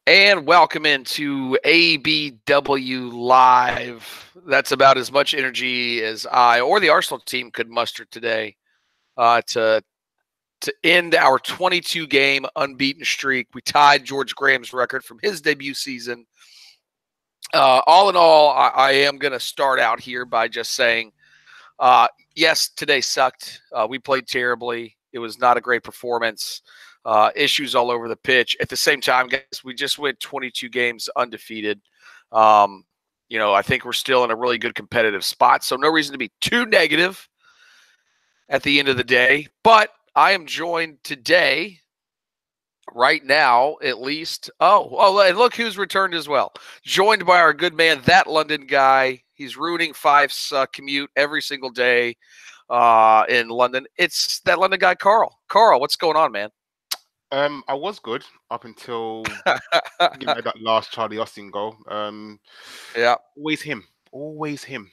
And welcome into ABW Live. That's about as much energy as I or the Arsenal team could muster today to end our 22-game unbeaten streak. We tied George Graham's record from his debut season. All in all, I am going to start out here by just saying, yes, today sucked. We played terribly. It was not a great performance. Issues all over the pitch. At the same time, guys, we just went 22 games undefeated. I think we're still in a really good competitive spot, so no reason to be too negative at the end of the day. But I am joined today, right now, at least. And look who's returned as well. Joined by our good man, that London guy. He's ruining Fife's commute every single day in London. It's that London guy, Karl. Karl, what's going on, man? I was good up until that last Charlie Austin goal. Yeah, always him.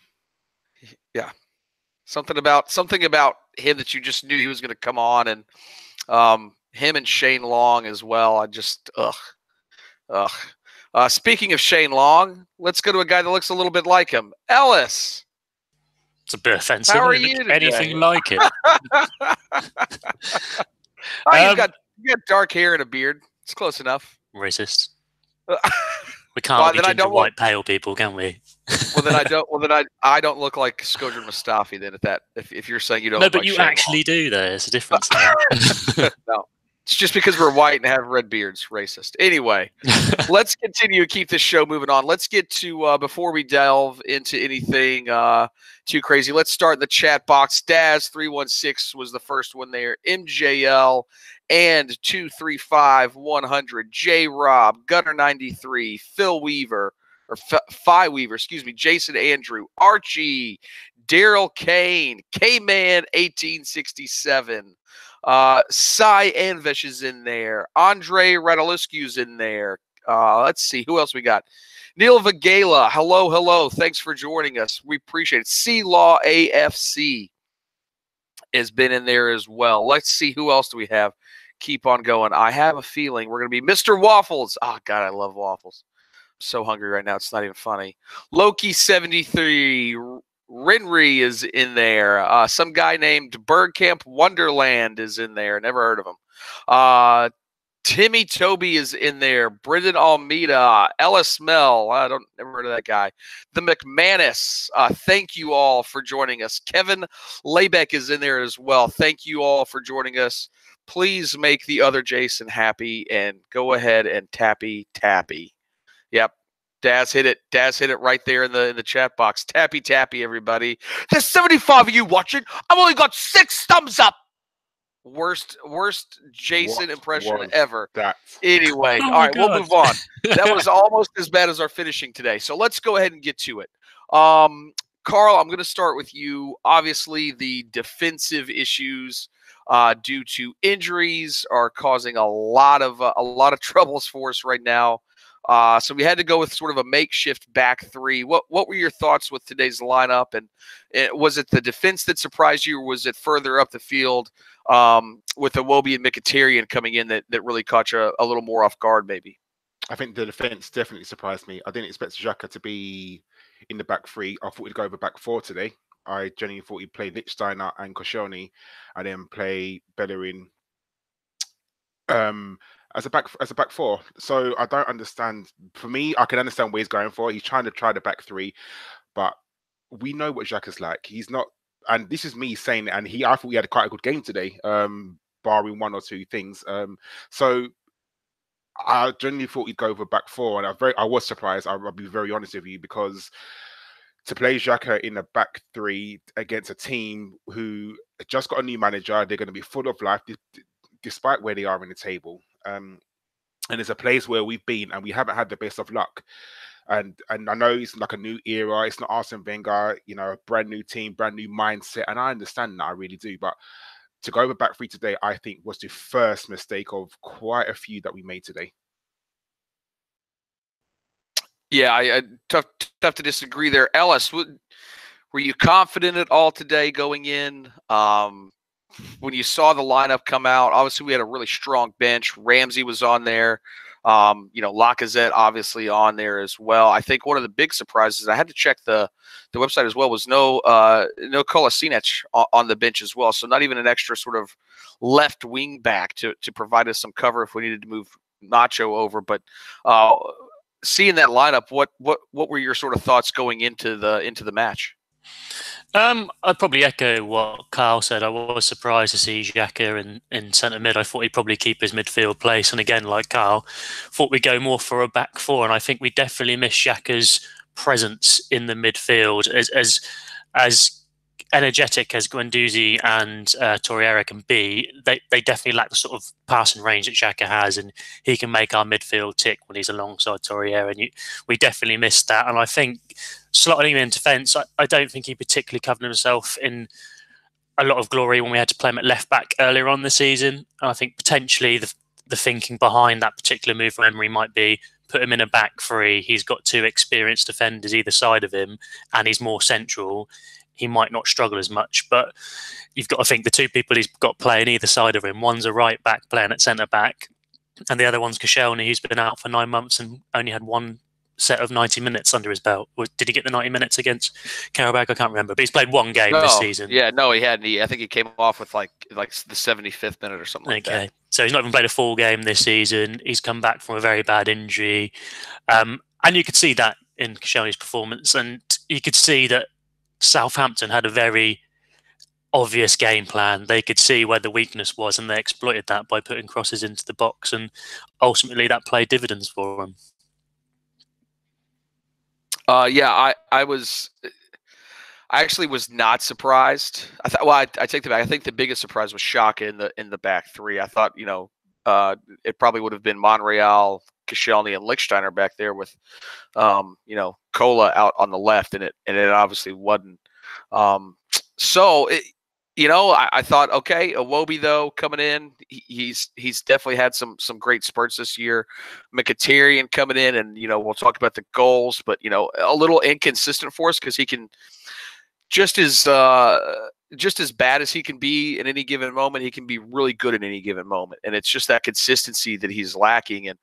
Yeah, something about him that you just knew he was going to come on, and him and Shane Long as well. I just Speaking of Shane Long, let's go to a guy that looks a little bit like him, Ellis. It's a bit offensive. How are you today? Anything like it? You got dark hair and a beard. It's close enough. Racist. We can't be ginger white pale people, can we? I don't look like Skodran Mustafi then. If you're saying you don't. No, look but like you Shane actually Long. do. There's a difference. No, it's just because we're white and have red beards. Racist. Anyway, let's continue to keep this show moving on. Let's get to before we delve into anything too crazy. Let's start in the chat box. Daz316 was the first one there. MJL. And 235-100, J Rob, Gunner93, Phil Weaver, or Phi Weaver, excuse me, Jason Andrew, Archie, Daryl Kane, K-Man 1867, Cy Anvesh is in there, Andre Radulescu's in there. Let's see, who else we got? Neil Vagala, hello, thanks for joining us. We appreciate it. C-Law AFC has been in there as well. Let's see, who else do we have? Keep on going. I have a feeling we're going to be Mr. Waffles. Oh, God, I love waffles. I'm so hungry right now. It's not even funny. Loki73. Renry is in there. Some guy named Bergkamp Wonderland is in there. Never heard of him. Timmy Toby is in there. Brendan Almeida. Ellis Mel. Never heard of that guy. The McManus. Thank you all for joining us. Kevin Laybeck is in there as well. Thank you all for joining us. Please make the other Jason happy and go ahead and tappy. Yep. Daz hit it right there in the chat box. Tappy, everybody. There's 75 of you watching. I've only got 6 thumbs up. Worst Jason impression ever. Anyway, all right, we'll move on. That was almost as bad as our finishing today. So let's go ahead and get to it. Karl, I'm going to start with you. Obviously, the defensive issues due to injuries are causing a lot of troubles for us right now. So we had to go with sort of a makeshift back three. What were your thoughts with today's lineup? And was it the defense that surprised you, or was it further up the field with Iwobi and Mkhitaryan coming in that really caught you a little more off guard maybe? I think the defense definitely surprised me. I didn't expect Xhaka to be in the back three. I thought he'd go over back four today. I genuinely thought he'd play Lichtsteiner and Koscielny and then play Bellerin as a back four. So I don't understand. For me, I can understand where he's going for. He's trying to try the back three, but we know what Xhaka's like. He's not, and this is me saying it, and I thought he had quite a good game today, barring one or two things. So I genuinely thought he'd go over back four, and I was surprised. I'll be very honest with you, because to play Xhaka in a back three against a team who just got a new manager, they're going to be full of life, despite where they are in the table. And it's a place where we've been and we haven't had the best of luck. And I know it's like a new era. It's not Arsene Wenger, a brand new team, brand new mindset. And I understand that, I really do. But to go over back three today, I think was the first mistake of quite a few that we made today. Yeah, I tough to disagree there. Ellis, were you confident at all today going in? When you saw the lineup come out, obviously we had a really strong bench. Ramsey was on there. Lacazette obviously on there as well. I think one of the big surprises, I had to check the website as well, was no Kolasinac on the bench as well. So not even an extra sort of left wing back to provide us some cover if we needed to move Nacho over. But seeing that lineup, what were your sort of thoughts going into the match? I'd probably echo what Karl said. I was surprised to see Xhaka in centre mid. I thought he'd probably keep his midfield place. And again, like Karl, thought we'd go more for a back four. And I think we definitely missed Xhaka's presence in the midfield. As energetic as Guendouzi and Torreira can be, they definitely lack the sort of passing range that Xhaka has. And he can make our midfield tick when he's alongside Torreira. And we definitely missed that. And I think slotting him in defence, I don't think he particularly covered himself in a lot of glory when we had to play him at left back earlier on the season. And I think potentially the thinking behind that particular move from Emery might be put him in a back three. He's got two experienced defenders either side of him, and he's more central. He might not struggle as much, but you've got to think the two people he's got playing either side of him. One's a right back playing at centre back, and the other one's Koscielny, who's been out for 9 months and only had one set of 90 minutes under his belt. Or did he get the 90 minutes against Karabakh? I can't remember, but he's played one game this season. Yeah, no, he hadn't. I think he came off with like the 75th minute or something like that. So he's not even played a full game this season. He's come back from a very bad injury. And you could see that in Koscielny's performance. And you could see that Southampton had a very obvious game plan. They could see where the weakness was, and they exploited that by putting crosses into the box. And ultimately, that played dividends for them. I actually was not surprised. I thought, well, I take that back. I think the biggest surprise was Xhaka in the back three. I thought, it probably would have been Monreal, Koscielny, and Lichtsteiner back there with, Kola out on the left, and it obviously wasn't. I thought, okay, Iwobi though coming in, he's definitely had some great spurts this year. Mkhitaryan coming in, and we'll talk about the goals, but a little inconsistent for us because he can just as bad as he can be in any given moment, he can be really good in any given moment, and it's just that consistency that he's lacking. And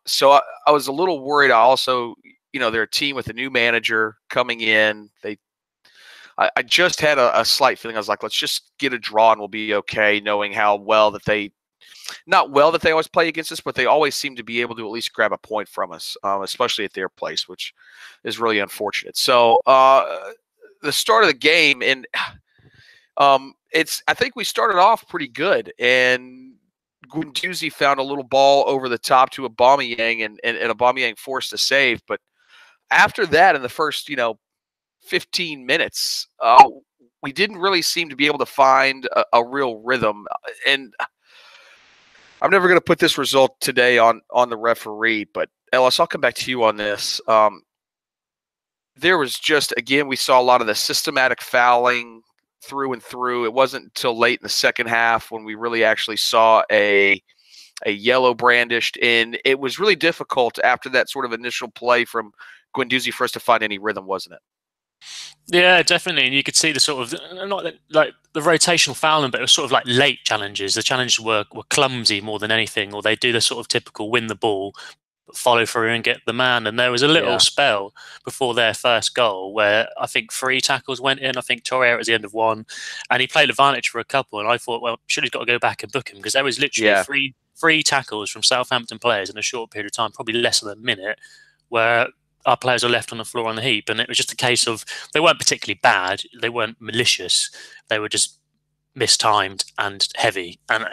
so I was a little worried. I also, they're a team with a new manager coming in. I just had a slight feeling. I was like, let's just get a draw and we'll be okay, knowing how well that they always play against us, but they always seem to be able to at least grab a point from us, especially at their place, which is really unfortunate. So the start of the game, and I think we started off pretty good, and Guendouzi found a little ball over the top to Aubameyang, and Aubameyang forced a save. But after that, in the first 15 minutes, we didn't really seem to be able to find a real rhythm. And I'm never going to put this result today on the referee, but Ellis, I'll come back to you on this. There was just, again, we saw a lot of the systematic fouling through and through. It wasn't until late in the second half when we really actually saw a yellow brandished, and it was really difficult after that sort of initial play from Guendouzi for us to find any rhythm, wasn't it? Yeah, definitely. And you could see the sort of, not like the rotational fouling, but it was sort of like late challenges. The challenges were clumsy more than anything, or they do the sort of typical win the ball, follow through and get the man. And there was a little spell before their first goal where I think 3 tackles went in. I think Torreira at the end of one, and he played advantage for a couple. And I thought, well, should have got to go back and book him, because there was literally three tackles from Southampton players in a short period of time, probably less than a minute, where our players are left on the floor on the heap. And it was just a case of, they weren't particularly bad, they weren't malicious, they were just mistimed and heavy. And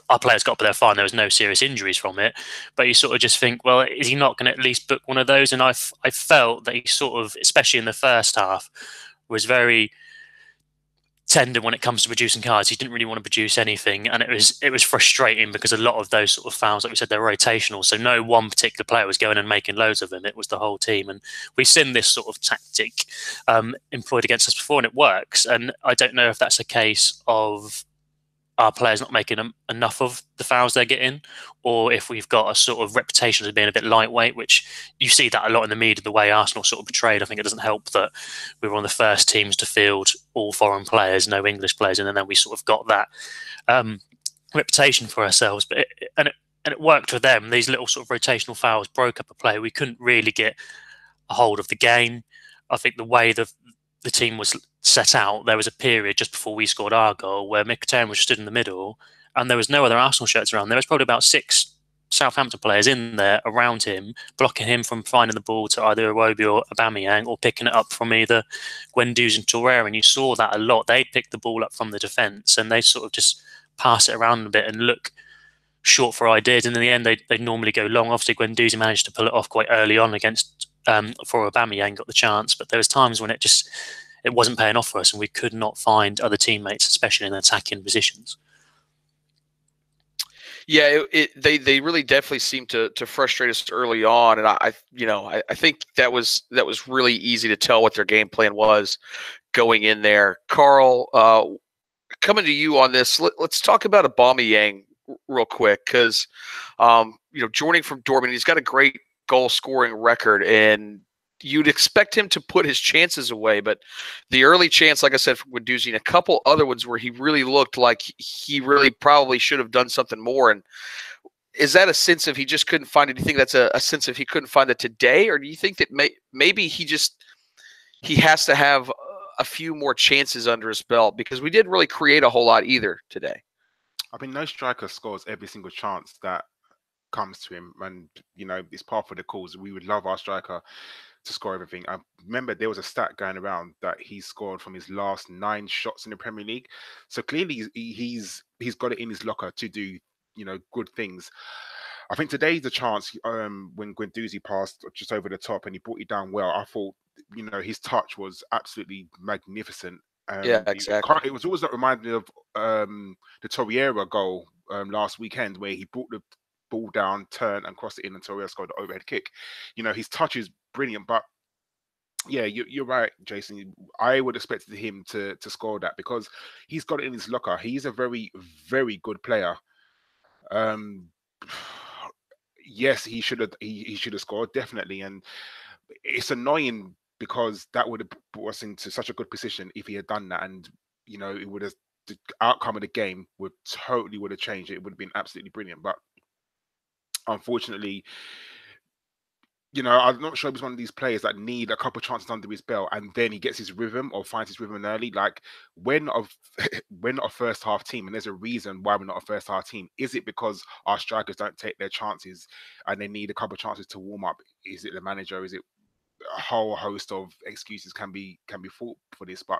our players got up there fine. There was no serious injuries from it, but you sort of just think, well, is he not going to at least book one of those? And I felt that he sort of, especially in the first half, was very tender when it comes to producing cards. He didn't really want to produce anything, and it was frustrating because a lot of those sort of fouls, like we said, they're rotational, so no one particular player was going and making loads of them. It was the whole team, and we've seen this sort of tactic employed against us before, and it works. And I don't know if that's a case of our players not making enough of the fouls they're getting, or if we've got a sort of reputation as being a bit lightweight, which you see that a lot in the media, the way Arsenal sort of portrayed. I think it doesn't help that we were one of the first teams to field all foreign players, no English players, and then we sort of got that reputation for ourselves. But it worked for them. These little sort of rotational fouls broke up a play. We couldn't really get a hold of the game. I think the way the team was set out, there was a period just before we scored our goal where Mkhitaryan was stood in the middle and there was no other Arsenal shirts around. There was probably about 6 Southampton players in there around him, blocking him from finding the ball to either Iwobi or Aubameyang, or picking it up from either Guendouzi and Torreira. And you saw that a lot. They picked the ball up from the defence and they sort of just pass it around a bit and look short for ideas. And in the end, they normally go long. Obviously, Guendouzi managed to pull it off quite early on against for Aubameyang, got the chance. But there was times when it wasn't paying off for us and we could not find other teammates, especially in attacking positions. Yeah, they really definitely seemed to frustrate us early on, and I think that was really easy to tell what their game plan was going in there. Karl, coming to you on this, let's talk about Aubameyang real quick, because joining from Dortmund, he's got a great goal scoring record, and you'd expect him to put his chances away, but the early chance, like I said, from Guendouzi, and a couple other ones where he really looked like he really probably should have done something more. And is that a sense of he just couldn't find it? Do you think that's a sense of he couldn't find it today, or do you think that maybe he has to have a few more chances under his belt, because we didn't really create a whole lot either today? I mean, no striker scores every single chance that comes to him, and it's part of the cause. We would love our striker to score everything. I remember there was a stat going around that he scored from his last 9 shots in the Premier League. So clearly he's got it in his locker to do good things. I think today's the chance when Guendouzi passed just over the top and he brought it down well. I thought his touch was absolutely magnificent. Yeah, exactly. It was always that reminded me of the Torreira goal last weekend, where he brought the ball down, turn and cross it in, and Torreira scored the overhead kick. His touch is brilliant, but yeah, you're right, Jason. I would expect him to score that because he's got it in his locker. He's a very, very good player. Yes, he should have scored, definitely, and it's annoying because that would have brought us into such a good position if he had done that, and it would have, the outcome of the game would have changed. It would have been absolutely brilliant, but unfortunately, I'm not sure he's one of these players that need a couple of chances under his belt and then he gets his rhythm or finds his rhythm early. Like, we're not a first half team, and there's a reason why we're not a first half team. Is it because our strikers don't take their chances and they need a couple of chances to warm up? Is it the manager? Is it a whole host of excuses can be fought for this? But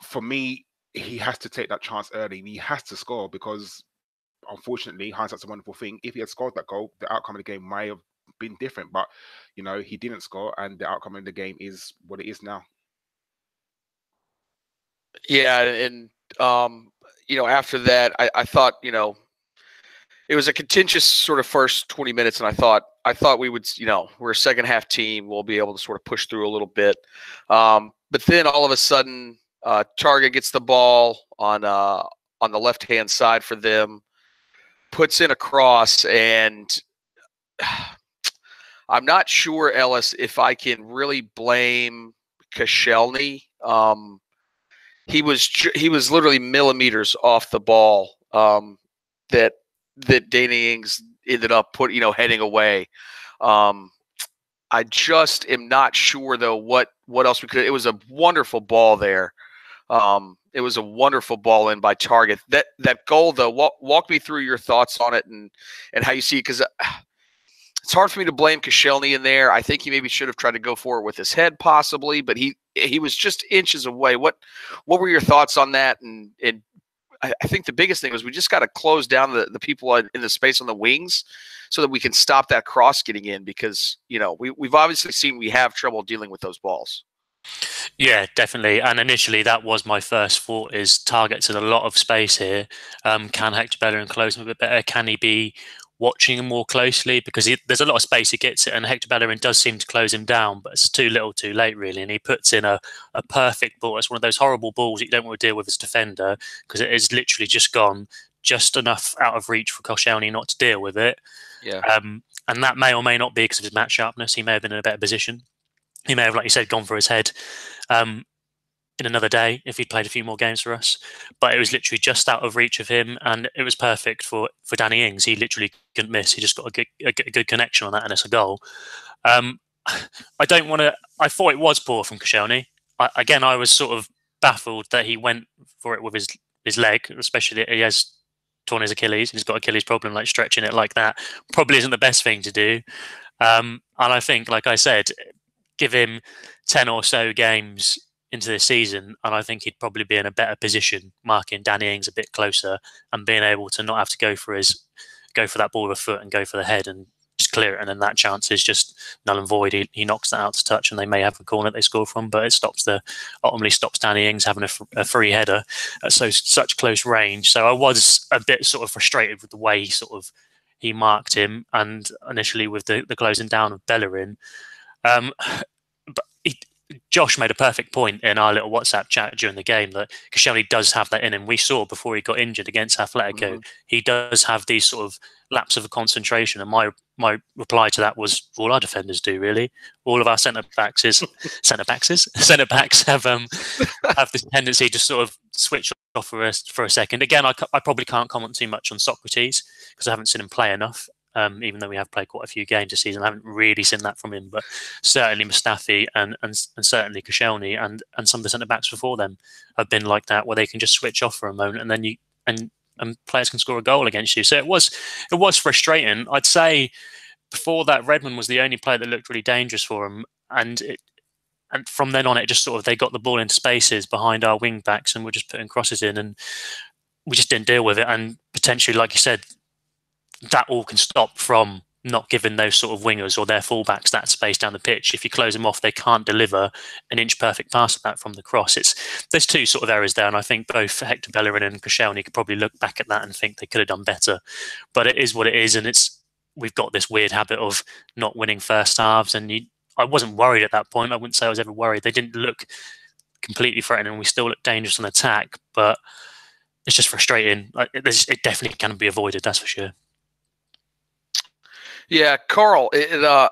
for me, he has to take that chance early and he has to score, because unfortunately, hindsight's a wonderful thing. If he had scored that goal, the outcome of the game might have been different, but he didn't score and the outcome of the game is what it is now. Yeah, and after that, I thought it was a contentious sort of first 20 minutes, and I thought we would, we're a second half team, we'll be able to sort of push through a little bit, but then all of a sudden Targa gets the ball on the left hand side for them, puts in a cross, and I'm not sure, Ellis, if I can really blame Koscielny. He was literally millimeters off the ball that Danny Ings ended up heading away. I just am not sure though what else we could. It was a wonderful ball there. It was a wonderful ball in by Target. That goal though, walk me through your thoughts on it and how you see it, because it's hard for me to blame Koscielny in there. I think he maybe should have tried to go for it with his head possibly, but he was just inches away. What were your thoughts on that? And I think the biggest thing was we just got to close down the people in the space on the wings so that we can stop that cross getting in, because we've obviously seen we have trouble dealing with those balls. Yeah, definitely. And initially, that was my first thought: is Target's in a lot of space here. Can Hector Bellerin close him a bit better? Can he be watching him more closely? Because there's a lot of space he gets it, and Hector Bellerin does seem to close him down, but it's too little too late, really. And he puts in a perfect ball. It's one of those horrible balls that you don't want to deal with as a defender, because it is literally just gone just enough out of reach for Koscielny not to deal with it. Yeah. And that may or may not be because of his match sharpness. He may have been in a better position. He may have, like you said, gone for his head. in another day if he'd played a few more games for us. But it was literally just out of reach of him, and it was perfect for Danny Ings. He literally couldn't miss. He just got a good connection on that, and it's a goal. I don't want to. I thought it was poor from Koscielny. Again, I was sort of baffled that he went for it with his leg, especially that he has torn his Achilles. He's got Achilles problem, like stretching it like that probably isn't the best thing to do. And I think, like I said, give him 10 or so games into the season, and I think he'd probably be in a better position, marking Danny Ings a bit closer and being able to not have to go for that ball with a foot and go for the head and just clear it, and then that chance is just null and void. He knocks that out to touch, and they may have a corner they score from, but it ultimately stops Danny Ings having a free header at such close range. So I was a bit sort of frustrated with the way he marked him, and initially with the closing down of Bellerin. But Josh made a perfect point in our little WhatsApp chat during the game that Koscielny does have that in him. We saw before he got injured against Atletico, he does have these sort of lapses of concentration. And my reply to that was, all our defenders do, really. All of our centre backs have this tendency to sort of switch off for a second. Again, I probably can't comment too much on Socrates because I haven't seen him play enough. Even though we have played quite a few games this season, I haven't really seen that from him. But certainly Mustafi and certainly Koscielny and some of the centre backs before them have been like that, where they can just switch off for a moment and then and players can score a goal against you. So it was frustrating. I'd say before that, Redmond was the only player that looked really dangerous for him, and from then on, it just sort of they got the ball into spaces behind our wing backs and were just putting crosses in, and we just didn't deal with it. And potentially, like you said, that all can stop from not giving those sort of wingers or their fullbacks that space down the pitch. If you close them off, they can't deliver an inch perfect pass at that from the cross. There's two sort of errors there, and I think both Hector Bellerin and Koscielny could probably look back at that and think they could have done better. But it is what it is, and we've got this weird habit of not winning first halves, and I wasn't worried at that point. I wouldn't say I was ever worried. They didn't look completely threatening. We still look dangerous on attack, but it's just frustrating. It definitely can be avoided, that's for sure. Yeah, Karl, getting a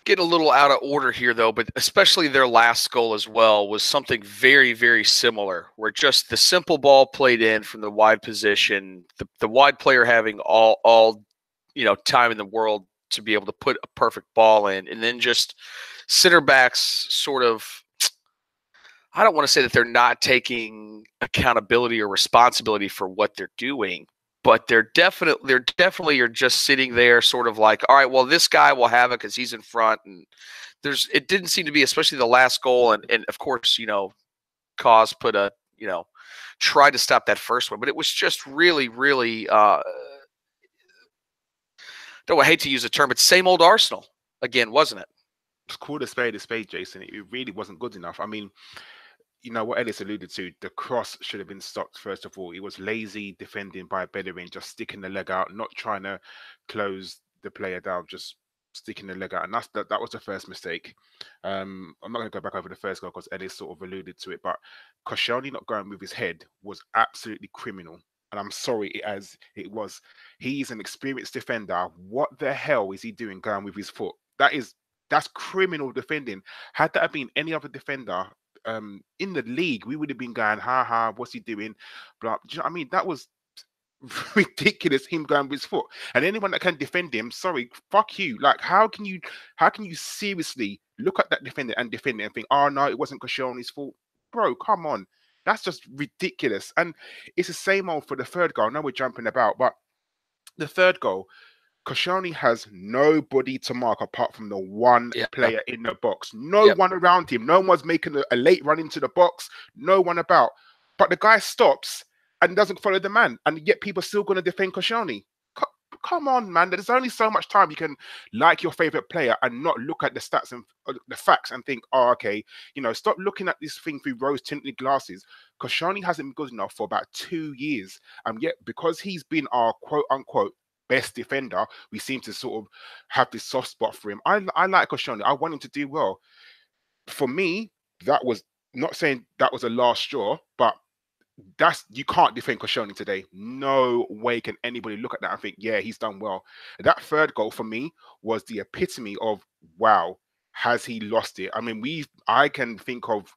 little out of order here, though, but especially their last goal as well was something very, very similar, where just the simple ball played in from the wide position, the wide player having all time in the world to be able to put a perfect ball in, and then just center backs sort of, I don't want to say that they're not taking accountability or responsibility for what they're doing, but they're definitely are just sitting there sort of like, all right, well, this guy will have it because he's in front. And it didn't seem to be, especially the last goal. And of course, Cause put tried to stop that first one, but it was just really, really, I hate to use the term, but same old Arsenal again, wasn't it? It's called a spade, Jason. It really wasn't good enough. I mean, what Ellis alluded to, the cross should have been stopped first of all. It was lazy defending by Bellerin, just sticking the leg out, not trying to close the player down, just sticking the leg out. And that was the first mistake. I'm not going to go back over the first goal because Ellis sort of alluded to it, but Koscielny not going with his head was absolutely criminal. And I'm sorry as it was. He's an experienced defender. What the hell is he doing going with his foot? That's criminal defending. Had that been any other defender in the league, we would have been going, ha, what's he doing? Blah. Do you know what I mean? That was ridiculous, him going with his foot. And anyone that can defend him, sorry, fuck you. Like, how can you seriously look at that defender and defend it and think, oh no, it wasn't Koscielny's fault? Bro, come on. That's just ridiculous. And it's the same old for the third goal. I know we're jumping about, but the third goal, Koscielny has nobody to mark apart from the one player in the box. No one around him. No one's making a late run into the box. No one about. But the guy stops and doesn't follow the man. And yet people are still going to defend Koscielny. Come on, man. There's only so much time you can like your favorite player and not look at the stats and the facts and think, oh, okay, stop looking at this thing through rose-tinted glasses. Koscielny hasn't been good enough for about 2 years. And yet, because he's been our quote-unquote best defender, we seem to sort of have this soft spot for him. I like Koscielny. I want him to do well. For me, that was not saying that was a last straw, but you can't defend Koscielny today. No way can anybody look at that and think, yeah, he's done well. That third goal for me was the epitome of, wow, has he lost it? I mean, I can think of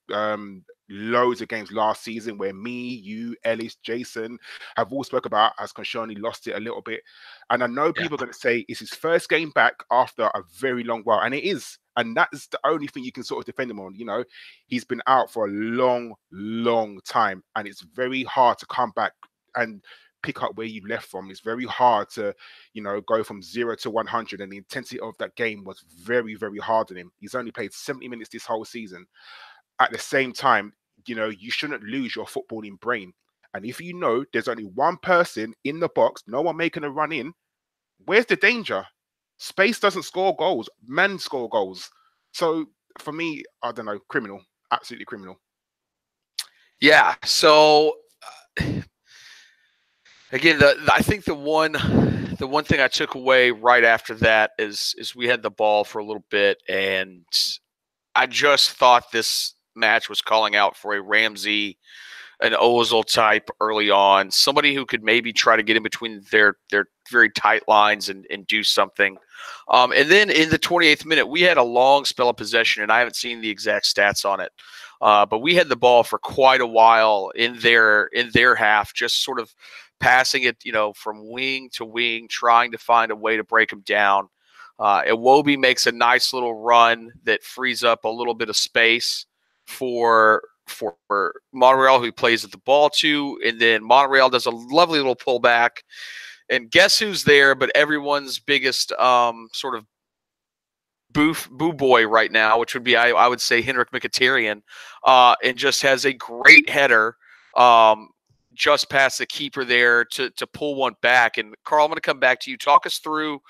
loads of games last season where me, you, Ellis, Jason have all spoke about has Koscielny lost it a little bit. And I know people are going to say it's his first game back after a very long while, and it is. And that's the only thing you can sort of defend him on. You know, he's been out for a long, long time, and it's very hard to come back and pick up where you left from. It's very hard to, you know, go from 0 to 100, and the intensity of that game was very, very hard on him. He's only played 70 minutes this whole season. At the same time, you know, you shouldn't lose your footballing brain. And if you know there's only one person in the box, no one making a run in, where's the danger? Space doesn't score goals. Men score goals. So for me, I don't know, criminal, absolutely criminal. Yeah. So again, I think the one thing I took away right after that is we had the ball for a little bit, and I just thought this match was calling out for a Ramsey, an Ozil type early on, somebody who could maybe try to get in between their very tight lines and do something. And then in the 28th minute, we had a long spell of possession, and I haven't seen the exact stats on it. But we had the ball for quite a while in their half, just sort of passing it, you know, from wing to wing, trying to find a way to break them down. Iwobi makes a nice little run that frees up a little bit of space for Monreal, who he plays at the ball to, and then Monreal does a lovely little pullback. And guess who's there? But everyone's biggest sort of boo boy right now, which would be I would say Henrik Mkhitaryan, and just has a great header. Just past the keeper there to pull one back. And Karl, I'm going to come back to you. Talk us through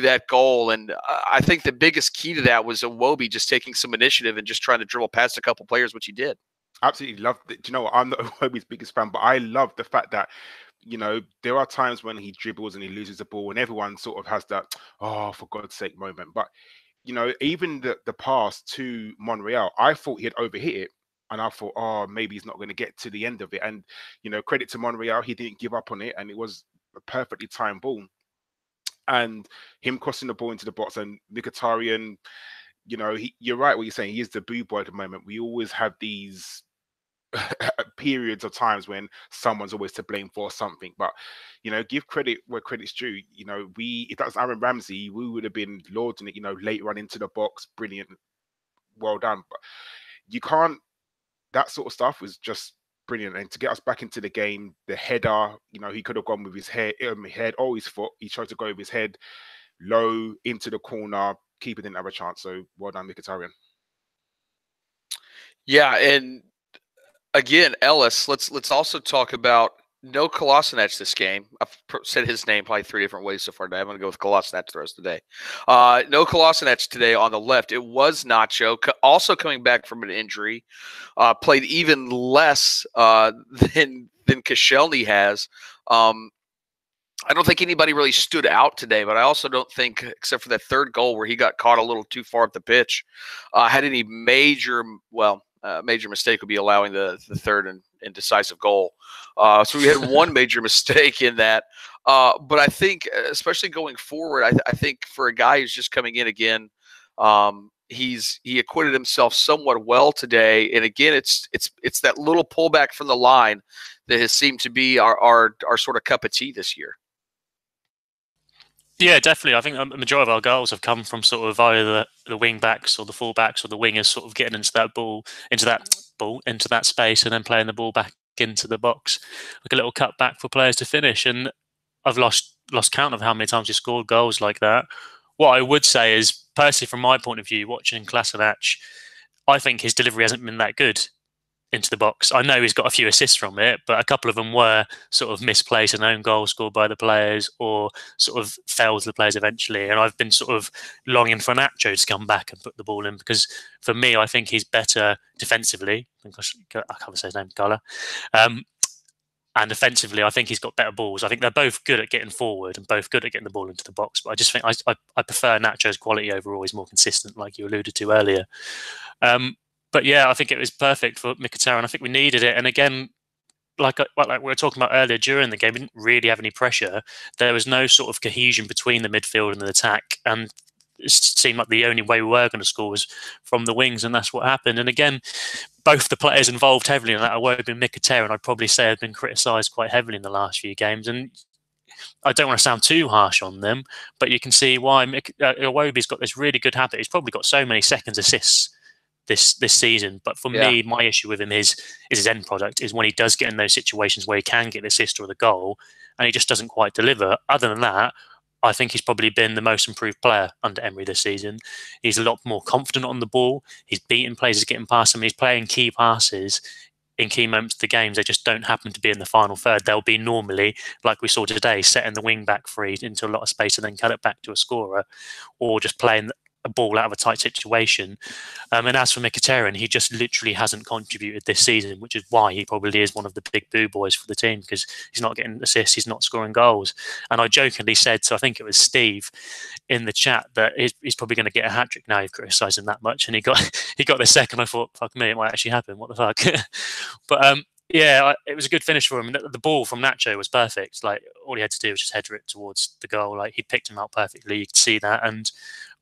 that goal. And I think the biggest key to that was Iwobi just taking some initiative and just trying to dribble past a couple players, which he did. Absolutely loved it. Do you know what? I'm not Iwobi's biggest fan, but I love the fact that, you know, there are times when he dribbles and he loses the ball, and everyone sort of has that, oh, for God's sake moment. But, you know, even the pass to Monreal, I thought he had overhit it. And I thought, oh, maybe he's not going to get to the end of it. And, you know, credit to Monreal, he didn't give up on it. And it was a perfectly timed ball. And him crossing the ball into the box, and Mkhitaryan, you know, you're right what you're saying. He is the boo boy at the moment. We always have these periods of times when someone's always to blame for something. But, you know, give credit where credit's due. You know, if that was Aaron Ramsey, we would have been lauding it, you know, late run into the box. Brilliant. Well done. But you can't. That sort of stuff was just brilliant. And to get us back into the game, the header, you know, he could have gone with his head or his foot. He tried to go with his head low into the corner. Keeper didn't have a chance. So well done, Mkhitaryan. Yeah, and again, Ellis, let's also talk about no Kolasinac this game. I've said his name probably 3 different ways so far today. I'm going to go with Kolasinac the rest of the day. No Kolasinac today on the left. It was Nacho, also coming back from an injury. Played even less than Koscielny has. I don't think anybody really stood out today, but I also don't think, except for that third goal where he got caught a little too far up the pitch, had any major mistake would be allowing the third and decisive goal. So we had one major mistake in that. But I think, especially going forward, I think for a guy who's just coming in again, he acquitted himself somewhat well today. And again, it's that little pullback from the line that has seemed to be our sort of cup of tea this year. Yeah, definitely. I think the majority of our goals have come from sort of either the wing backs or the full backs or the wingers sort of getting into that space and then playing the ball back into the box, like a little cut back for players to finish. And I've lost count of how many times he scored goals like that. What I would say is, personally, from my point of view, watching Kolasinac, I think his delivery hasn't been that good into the box. I know he's got a few assists from it, but a couple of them were sort of misplaced, an own goal scored by the players or sort of fell to the players eventually. And I've been sort of longing for Nacho to come back and put the ball in, because for me, I think he's better defensively. I can't say his name, Karl. And offensively, I think he's got better balls. I think they're both good at getting forward and both good at getting the ball into the box. But I just think I prefer Nacho's quality overall. He's more consistent, like you alluded to earlier. But yeah, I think it was perfect for Mkhitaryan. I think we needed it. And again, like we were talking about earlier, during the game, we didn't really have any pressure. There was no sort of cohesion between the midfield and the attack. And it seemed like the only way we were going to score was from the wings, and that's what happened. And again, both the players involved heavily in that, Iwobi and Mkhitaryan, I'd probably say have been criticised quite heavily in the last few games. And I don't want to sound too harsh on them, but you can see why Iwobi's got this really good habit. He's probably got so many seconds assists this season. But for me, my issue with him is his end product, is when he does get in those situations where he can get the assist or the goal, and he just doesn't quite deliver. Other than that, I think he's probably been the most improved player under Emery this season. He's a lot more confident on the ball. He's beating players, he's getting past them. He's playing key passes in key moments of the games. They just don't happen to be in the final third. They'll be normally, like we saw today, setting the wing back free into a lot of space and then cut it back to a scorer, or just playing a ball out of a tight situation. And as for Mkhitaryan, he just literally hasn't contributed this season, which is why he probably is one of the big boo boys for the team, because he's not getting assists, he's not scoring goals. And I jokingly said, so I think it was Steve in the chat, that he's probably going to get a hat-trick now. You've criticised him that much, and he got the second. I thought, fuck me, it might actually happen. What the fuck? But it was a good finish for him. The ball from Nacho was perfect. Like, all he had to do was just header it towards the goal. Like, he picked him out perfectly. You could see that, and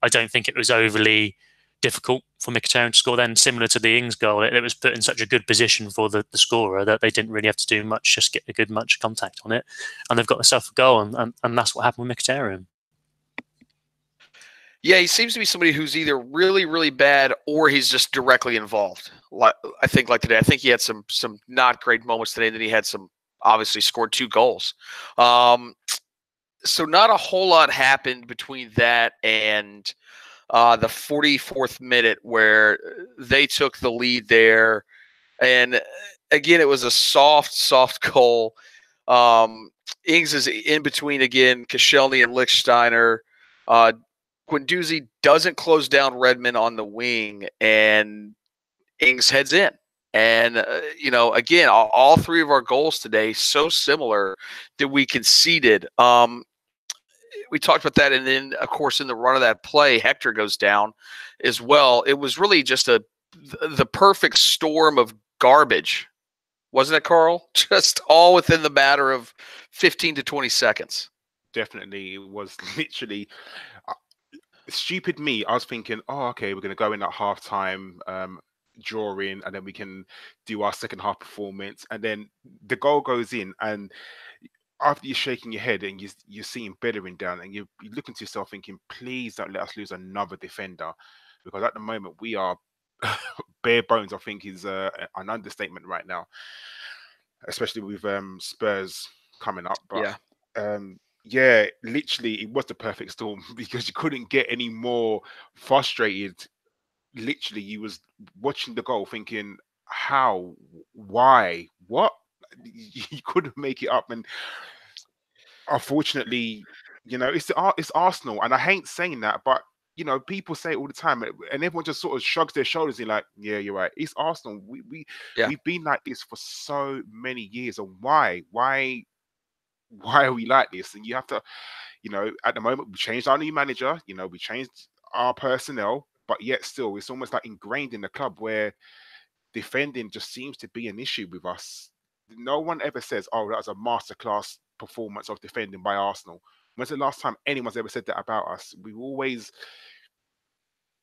I don't think it was overly difficult for Mkhitaryan to score then. Similar to the Ings goal, it was put in such a good position for the scorer that they didn't really have to do much, just get a good much contact on it, and they've got themselves a goal, and that's what happened with Mkhitaryan. Yeah, he seems to be somebody who's either really, really bad or he's just directly involved. I think like today, I think he had some not great moments today. Then he had some, obviously scored 2 goals. So not a whole lot happened between that and the 44th minute where they took the lead there. And again, it was a soft goal. Ings is in between again, Koscielny and Lichtsteiner. Guendouzi doesn't close down Redmond on the wing, and Ings heads in. And, again, all 3 of our goals today, so similar that we conceded. We talked about that. And then, of course, in the run of that play, Hector goes down as well. It was really just the perfect storm of garbage. Wasn't it, Karl? Just all within the matter of 15 to 20 seconds. Definitely. It was literally stupid me. I was thinking, oh, okay, we're going to go in at halftime, drawing, and then we can do our second half performance. And then the goal goes in, and after you're shaking your head and you're seeing Bellerin down, and you're looking to yourself thinking, please don't let us lose another defender, because at the moment we are bare bones, I think is an understatement right now, especially with Spurs coming up. But yeah, literally it was the perfect storm, because you couldn't get any more frustrated. Literally, you was watching the goal thinking, how, why, what? You couldn't make it up. And unfortunately, it's Arsenal, and I hate saying that, but people say it all the time, and everyone just sort of shrugs their shoulders and like, yeah, you're right, it's Arsenal. We've been like this for so many years, and why are we like this? And you have to, at the moment, we changed our new manager, we changed our personnel, but yet still it's almost like ingrained in the club where defending just seems to be an issue with us. No one ever says, oh, that was a masterclass performance of defending by Arsenal. When's the last time anyone's ever said that about us? We always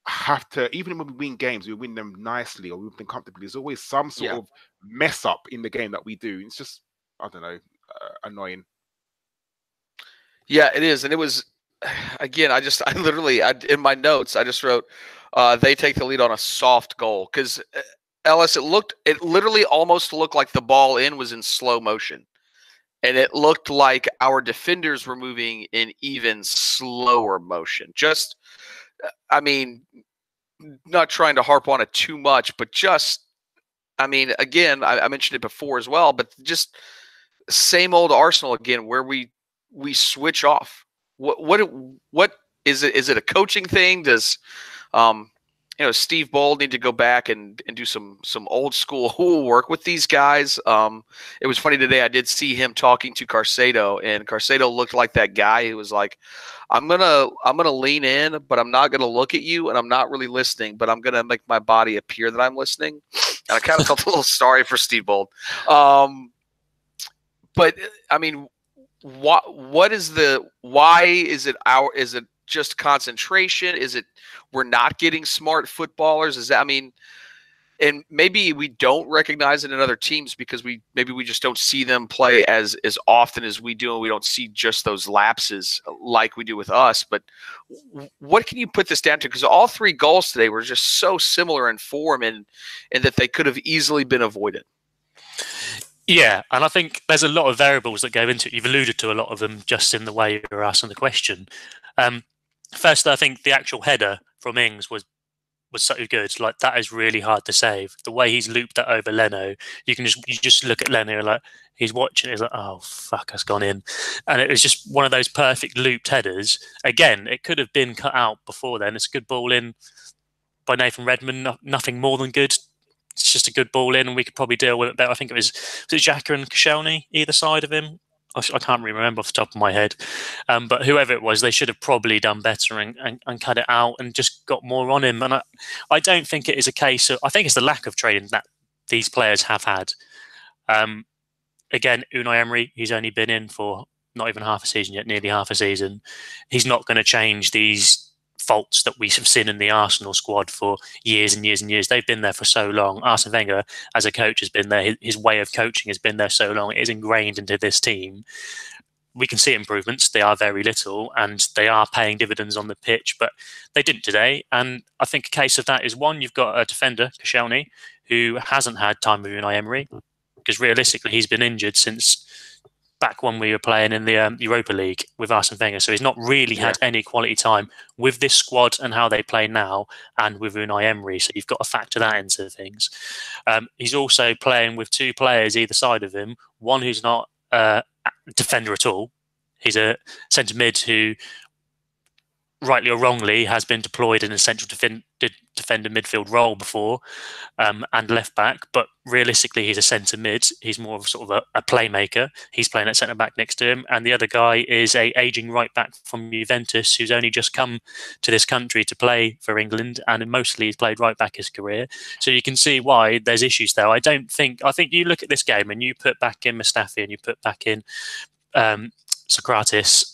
have to, even when we win games, we win them nicely or we win comfortably. There's always some sort of mess up in the game that we do. It's just, I don't know, annoying. Yeah, it is. And it was, again, I literally, in my notes, I just wrote, they take the lead on a soft goal. Because Ellis, it literally almost looked like the ball was in slow motion. And it looked like our defenders were moving in even slower motion. Just, not trying to harp on it too much, but just, again, I mentioned it before as well, but just same old Arsenal again, where we switch off. What is it? Is it a coaching thing? Does Steve Bold need to go back and do some old school work with these guys? It was funny today. I did see him talking to Caicedo, and Caicedo looked like that guy who was like, I'm gonna lean in, but I'm not gonna look at you, and I'm not really listening, but I'm gonna make my body appear that I'm listening. And I kind of felt a little sorry for Steve Bold. But why is it just concentration? Is it we're not getting smart footballers? Is that, I mean, and maybe we don't recognize it in other teams because maybe we just don't see them play as often as we do, and we don't see just those lapses like we do with us. But what can you put this down to? Because all 3 goals today were just so similar in form, and that they could have easily been avoided. Yeah, and I think there's a lot of variables that go into it. You've alluded to a lot of them just in the way you're asking the question. First, I think the actual header from Ings was so good. Like, that is really hard to save. The way he's looped that over Leno, you just look at Leno, like, he's watching it, he's like, oh fuck, that's gone in. And it was just one of those perfect looped headers. Again, it could have been cut out before then. It's a good ball in by Nathan Redmond, nothing more than good. It's just a good ball in, and we could probably deal with it better. I think it was Xhaka and Koscielny either side of him. I can't really remember off the top of my head. But whoever it was, they should have probably done better and cut it out and just got more on him. And I don't think it is a case of... I think it's the lack of training that these players have had. Again, Unai Emery, he's only been in for not even half a season yet, nearly half a season. He's not going to change these faults that we have seen in the Arsenal squad for years and years and years. They've been there for so long. Arsene Wenger, as a coach, has been there. His way of coaching has been there so long. It is ingrained into this team. We can see improvements. They are very little, and they are paying dividends on the pitch, but they didn't today. And I think a case of that is, one, you've got a defender, Koscielny, who hasn't had time with Unai Emery, because realistically he's been injured since back when we were playing in the Europa League with Arsene Wenger. So he's not really had any quality time with this squad and how they play now, and with Unai Emery. So you've got to factor that into things. He's also playing with 2 players either side of him. One who's not a defender at all. He's a centre mid who, rightly or wrongly, has been deployed in a central defender midfield role before, and left back. But realistically, he's a centre mid. He's more of sort of a playmaker. He's playing at centre back next to him, and the other guy is a aging right back from Juventus who's only just come to this country to play for England, and mostly he's played right back his career. So you can see why there's issues there. I think you look at this game and you put back in Mustafi and you put back in Socrates.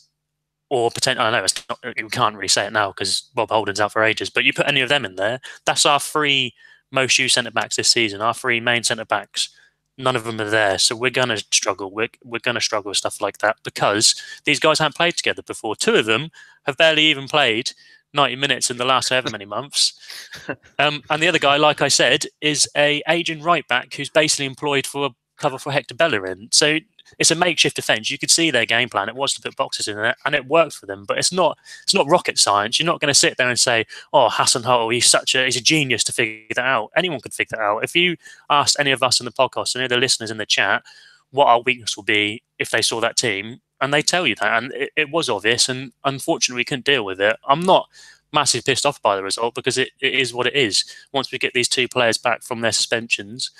Or potentially, I know we can't really say it now because Bob Holden's out for ages, but you put any of them in there, that's our 3 most used centre-backs this season, our 3 main centre-backs. None of them are there, so we're going to struggle. We're going to struggle with stuff like that because these guys haven't played together before. 2 of them have barely even played 90 minutes in the last however many months. And the other guy, like I said, is a aging right-back who's basically employed for cover for Hector Bellerin. So it's a makeshift defence. You could see their game plan. It was to put boxes in there, and it worked for them. But it's not rocket science. You're not going to sit there and say, "Oh, Hassan Hull, he's a genius to figure that out." Anyone could figure that out. If you asked any of us in the podcast, any of the listeners in the chat, what our weakness will be if they saw that team, and they tell you that, and it was obvious. And unfortunately, we couldn't deal with it. I'm not massively pissed off by the result because it is what it is. Once we get these 2 players back from their suspensions,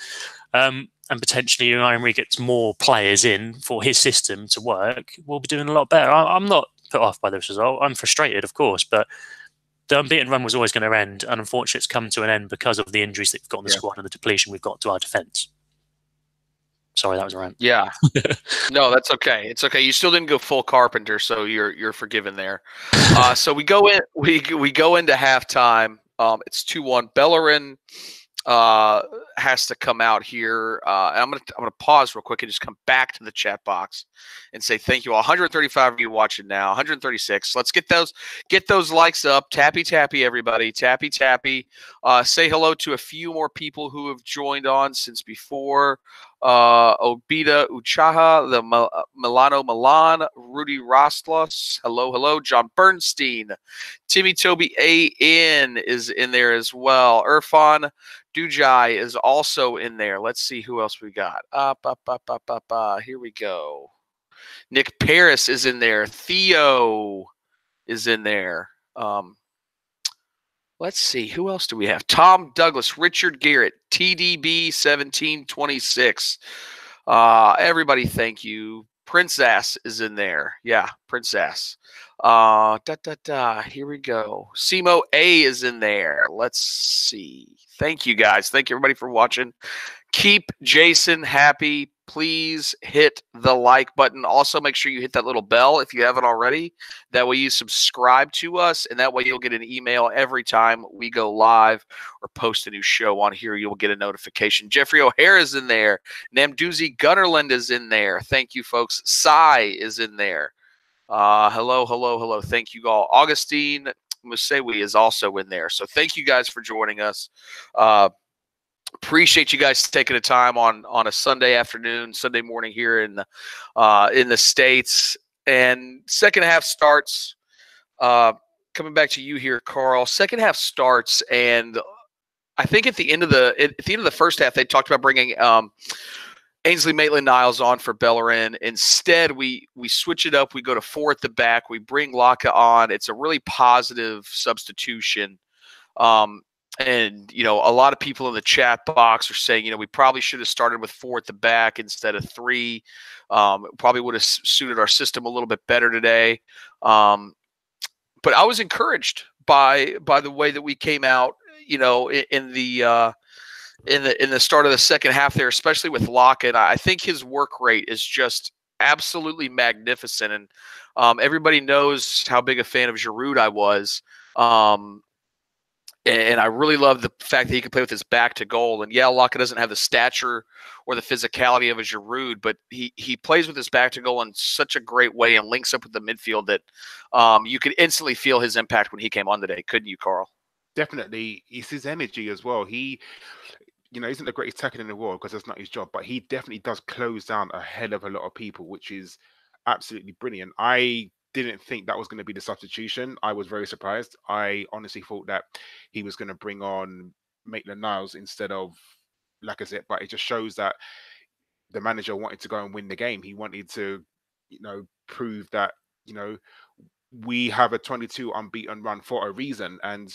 and potentially Unai Emery gets more players in for his system to work, we'll be doing a lot better. I'm not put off by this result. I'm frustrated, of course, but the unbeaten run was always going to end, and unfortunately it's come to an end because of the injuries that we've got in the squad and the depletion we've got to our defence. Sorry, that was a rant. Yeah. No, that's okay. It's okay. You still didn't go full Carpenter, so you're forgiven there. So we go into halftime. It's 2-1. Bellerin has to come out here. And I'm gonna pause real quick and just come back to the chat box and say thank you all. 135 of you watching now. 136. Let's get those likes up. Tappy tappy, everybody. Tappy tappy. Say hello to a few more people who have joined on since before. Obida Uchaha, the Milano Milan, Rudy Rostlos, hello, John Bernstein, Timmy Toby A.N. is in there as well. Irfan Dujai is also in there. Let's see who else we got. Here we go. Nick Paris is in there. Theo is in there. Let's see. Who else do we have? Tom Douglas, Richard Garrett, TDB 1726. Everybody, thank you. Princess is in there. Yeah, Princess. Here we go. Simo A is in there. Let's see. Thank you, guys. Thank you, everybody, for watching. Keep Jason happy. please hit the like button. Also, make sure you hit that little bell if you haven't already. That way you subscribe to us, and that way you'll get an email every time we go live or post a new show on here. You'll get a notification. Jeffrey O'Hare is in there. Namduzi Gunnerland is in there. Thank you, folks. Sai is in there. Hello, hello, hello. Thank you all. Augustine Musewi is also in there. So thank you guys for joining us. Appreciate you guys taking the time on a Sunday afternoon, Sunday morning here in the States. And second half starts. Coming back to you here, Karl. Second half starts, and I think at the end of the first half, they talked about bringing Ainsley Maitland-Niles on for Bellerin. Instead, we switch it up. We go to 4 at the back. We bring Laka on. It's a really positive substitution. And, you know, a lot of people in the chat box are saying, you know, we probably should have started with 4 at the back instead of 3. Probably would have suited our system a little bit better today. But I was encouraged by the way that we came out, you know, in the start of the second half there, especially with Lockett. I think his work rate is just absolutely magnificent. And everybody knows how big a fan of Giroud I was. And I really love the fact that he can play with his back to goal. And yeah, Lockett doesn't have the stature or the physicality of a Giroud, but he plays with his back to goal in such a great way and links up with the midfield that you could instantly feel his impact when he came on today. Couldn't you, Karl? Definitely. It's his energy as well. He, you know, isn't the greatest tackler in the world because that's not his job, but he definitely does close down a hell of a lot of people, which is absolutely brilliant. I didn't think that was going to be the substitution. I was very surprised. I honestly thought that he was going to bring on Maitland-Niles instead of Lacazette, but it just shows that the manager wanted to go and win the game. He wanted to, you know, prove that, you know, we have a 22 unbeaten run for a reason. And,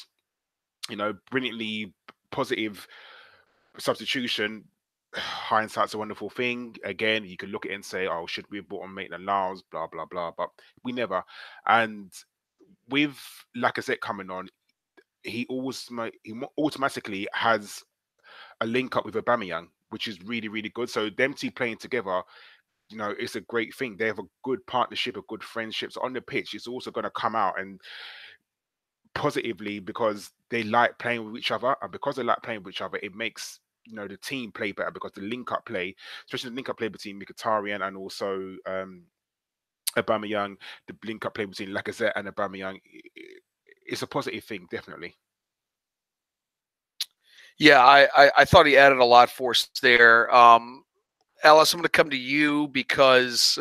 you know, brilliantly positive substitution. Hindsight's a wonderful thing. Again, you could look at it and say, oh, should we have brought on Maitland-Niles, blah, blah, blah, but we never. And with Lacazette coming on, he automatically has a link up with Aubameyang, which is really, really good. So them two playing together, you know, it's a great thing. They have a good partnership, a good friendship. So on the pitch, it's also going to come out and positively because they like playing with each other. And because they like playing with each other, it makes, you know, the team play better because the link-up play, especially the link-up play between Mkhitaryan and also Aubameyang, the link-up play between Lacazette and Aubameyang, it's a positive thing, definitely. Yeah, I thought he added a lot for us there. Ellis, I'm going to come to you because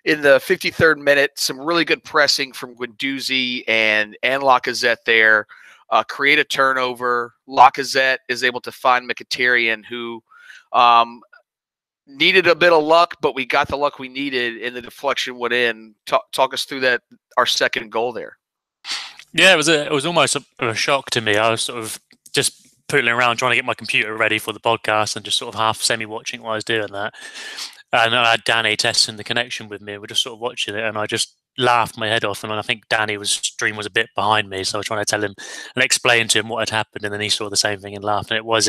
in the 53rd minute, some really good pressing from Guendouzi and Lacazette there. Create a turnover. Lacazette is able to find Mkhitaryan, who needed a bit of luck, but we got the luck we needed, and the deflection went in. Talk us through that, our second goal there. Yeah, it was almost a shock to me. I was sort of just pootling around trying to get my computer ready for the podcast and just sort of half semi-watching while I was doing that. And I had Danny testing the connection with me. We're just sort of watching it, and I just laughed my head off. And I think Danny's stream was a bit behind me, so I was trying to tell him and explain to him what had happened, and then he saw the same thing and laughed. And it was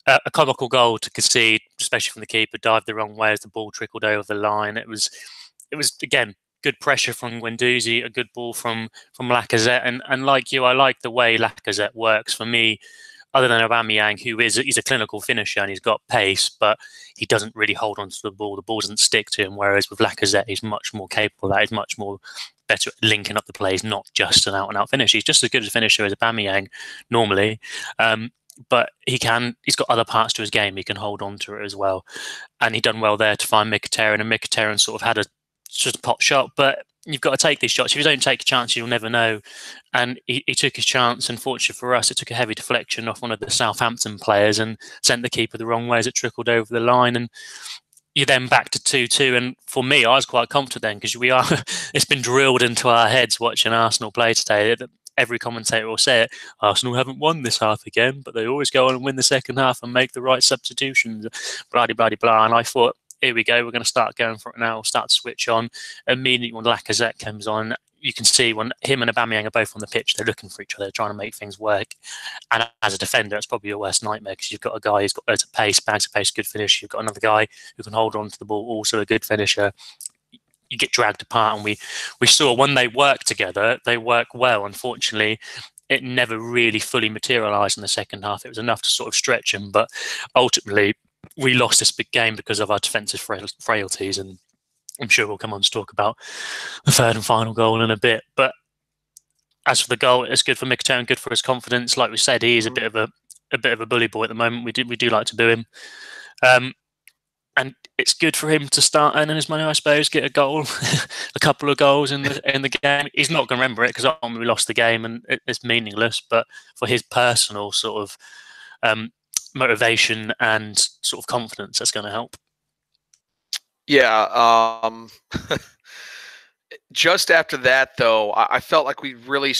a comical goal to concede, especially from the keeper. Dived the wrong way as the ball trickled over the line. It was again good pressure from Guendouzi, a good ball from Lacazette, and like you, I like the way Lacazette works. For me, other than Aubameyang, he's a clinical finisher and he's got pace, but he doesn't really hold on to the ball. The ball doesn't stick to him. Whereas with Lacazette, he's much more capable. That is much more better at linking up the plays, not just an out-and-out finisher. He's just as good a finisher as Aubameyang normally, but he's got other parts to his game. He can hold on to it as well, and he done well there to find Mkhitaryan, and Mkhitaryan sort of had a just a pot shot, but you've got to take these shots. If you don't take a chance, you'll never know. And he took his chance. Unfortunately for us, it took a heavy deflection off one of the Southampton players and sent the keeper the wrong way as it trickled over the line. And you're then back to 2-2. And for me, I was quite confident then because it's been drilled into our heads watching Arsenal play today. Every commentator will say it. Arsenal haven't won this half again, but they always go on and win the second half and make the right substitutions. Blah, blah, blah, blah. And I thought, here we go, we're going to start going for it now, we'll start to switch on. Immediately when Lacazette comes on, you can see when him and Aubameyang are both on the pitch, they're looking for each other, trying to make things work. And as a defender, it's probably your worst nightmare, because you've got a guy who's got loads of pace, bags of pace, good finish. You've got another guy who can hold on to the ball, also a good finisher. You get dragged apart, and we saw when they work together, they work well. Unfortunately, it never really fully materialised in the second half. It was enough to sort of stretch them, but ultimately we lost this big game because of our defensive frailties. And I'm sure we'll come on to talk about the third and final goal in a bit. But as for the goal, it's good for Mkhitaryan, good for his confidence. Like we said, he is a bit of a bully boy at the moment. We do like to boo him. And it's good for him to start earning his money, I suppose, get a goal, a couple of goals in the game. He's not going to remember it because we lost the game and it's meaningless. But for his personal sort of motivation and sort of confidence, that's going to help. Yeah. Just after that, though, I felt like we really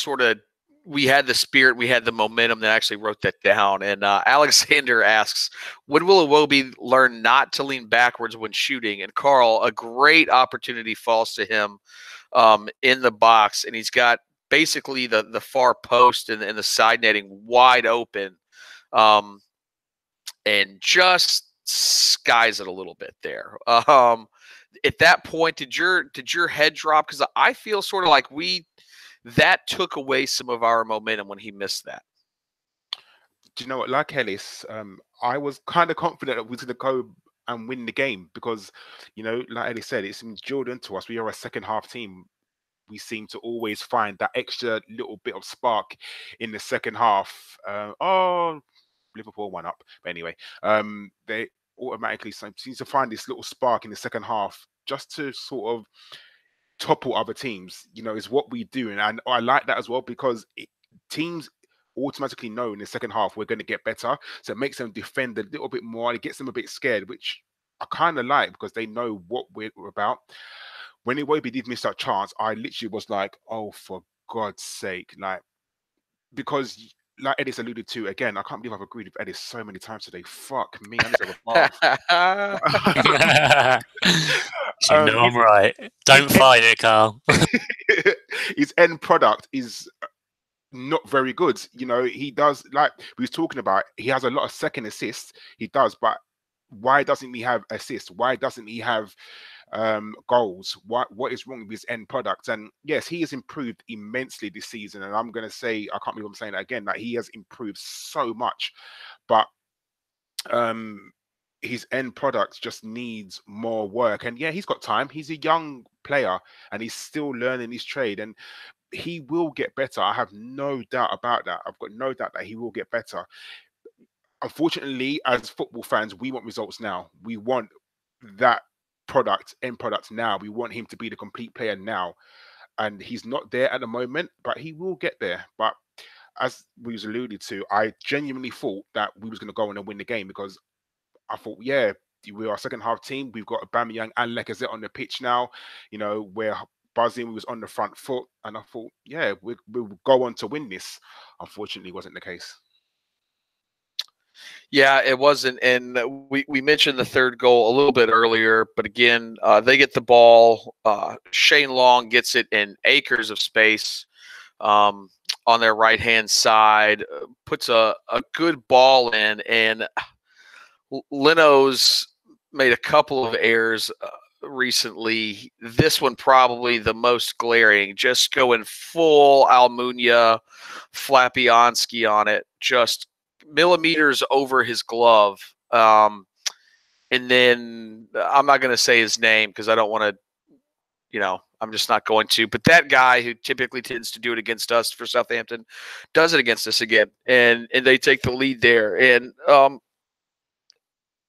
we had the spirit, we had the momentum that actually wrote that down. And Alexander asks, when will Iwobi learn not to lean backwards when shooting? And Karl, a great opportunity falls to him in the box, and he's got basically the far post and the side netting wide open, and just skies it a little bit there. At that point, did your head drop? Because I feel sort of like that took away some of our momentum when he missed that. Do you know what? Like Ellis, I was kind of confident that we was going to go and win the game because, you know, like Ellis said, it's drilled into us. We are a second half team. We seem to always find that extra little bit of spark in the second half. Liverpool 1 up. But anyway, they automatically seem to find this little spark in the second half just to sort of topple other teams, you know, is what we do. And I like that as well, because teams automatically know in the second half we're going to get better. So it makes them defend a little bit more. It gets them a bit scared, which I kind of like because they know what we're about. When Iwobi did miss that chance, I literally was like, oh, for God's sake. Like, because like Ellis alluded to, again, I can't believe I've agreed with Ellis so many times today. Fuck me, I just have a bath. You know I'm right. Don't fight it, Karl. His end product is not very good. You know, he does, like we was talking about, he has a lot of second assists. He does, but why doesn't he have assists? Why doesn't he have goals? What is wrong with his end product? And yes, he has improved immensely this season. And I'm going to say, I can't believe I'm saying that again, that he has improved so much. But his end product just needs more work. And yeah, he's got time. He's a young player and he's still learning his trade, and he will get better. I have no doubt about that. I've got no doubt that he will get better. Unfortunately, as football fans, we want results now. We want that end product now. We want him to be the complete player now. And he's not there at the moment, but he will get there. But as we was alluded to, I genuinely thought that we was going to go on and win the game, because I thought, yeah, we are a second half team. We've got Aubameyang and Lacazette on the pitch now. You know, we're buzzing. We was on the front foot. And I thought, yeah, we'll go on to win this. Unfortunately, it wasn't the case. Yeah, it wasn't. And we mentioned the third goal a little bit earlier. But again, they get the ball. Shane Long gets it in acres of space on their right-hand side, puts a good ball in, and Leno's made a couple of errors recently. This one probably the most glaring, just going full Almunia Flapianski on it, just millimeters over his glove. And then I'm not going to say his name because I don't want to, you know, I'm just not going to. But that guy who typically tends to do it against us for Southampton does it against us again. And they take the lead there. And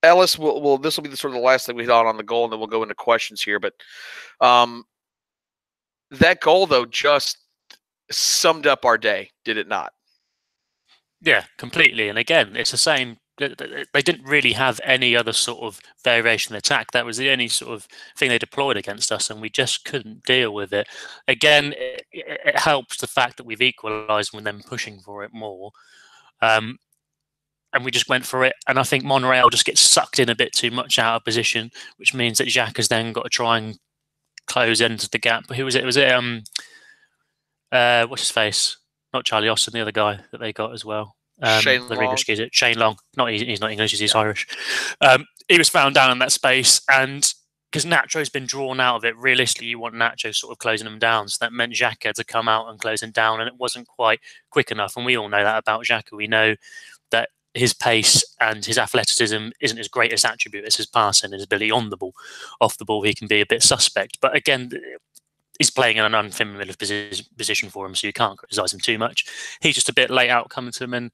Ellis, this will be the sort of the last thing we hit on the goal, and then we'll go into questions here. But that goal, though, just summed up our day, did it not? Yeah, completely. And again, it's the same. They didn't really have any other sort of variation of attack. That was the only sort of thing they deployed against us, and we just couldn't deal with it. Again, it helps the fact that we've equalised with them pushing for it more. and we just went for it. And I think Monreal just gets sucked in a bit too much out of position, which means that Xhaka has then got to try and close into the gap. Who was it? Was it what's his face? Not Charlie Austin, the other guy that they got as well. Shane the Long. English kid, Shane Long. He's not English, he's Irish. He was found down in that space, and because Nacho's been drawn out of it, realistically, you want Nacho sort of closing him down. So that meant Xhaka had to come out and close him down, and it wasn't quite quick enough. And we all know that about Xhaka. We know that his pace and his athleticism isn't as great as attribute as his passing and his ability on the ball. Off the ball, he can be a bit suspect. But again, he's playing in an unfamiliar position for him, so you can't criticise him too much. He's just a bit late out coming to him,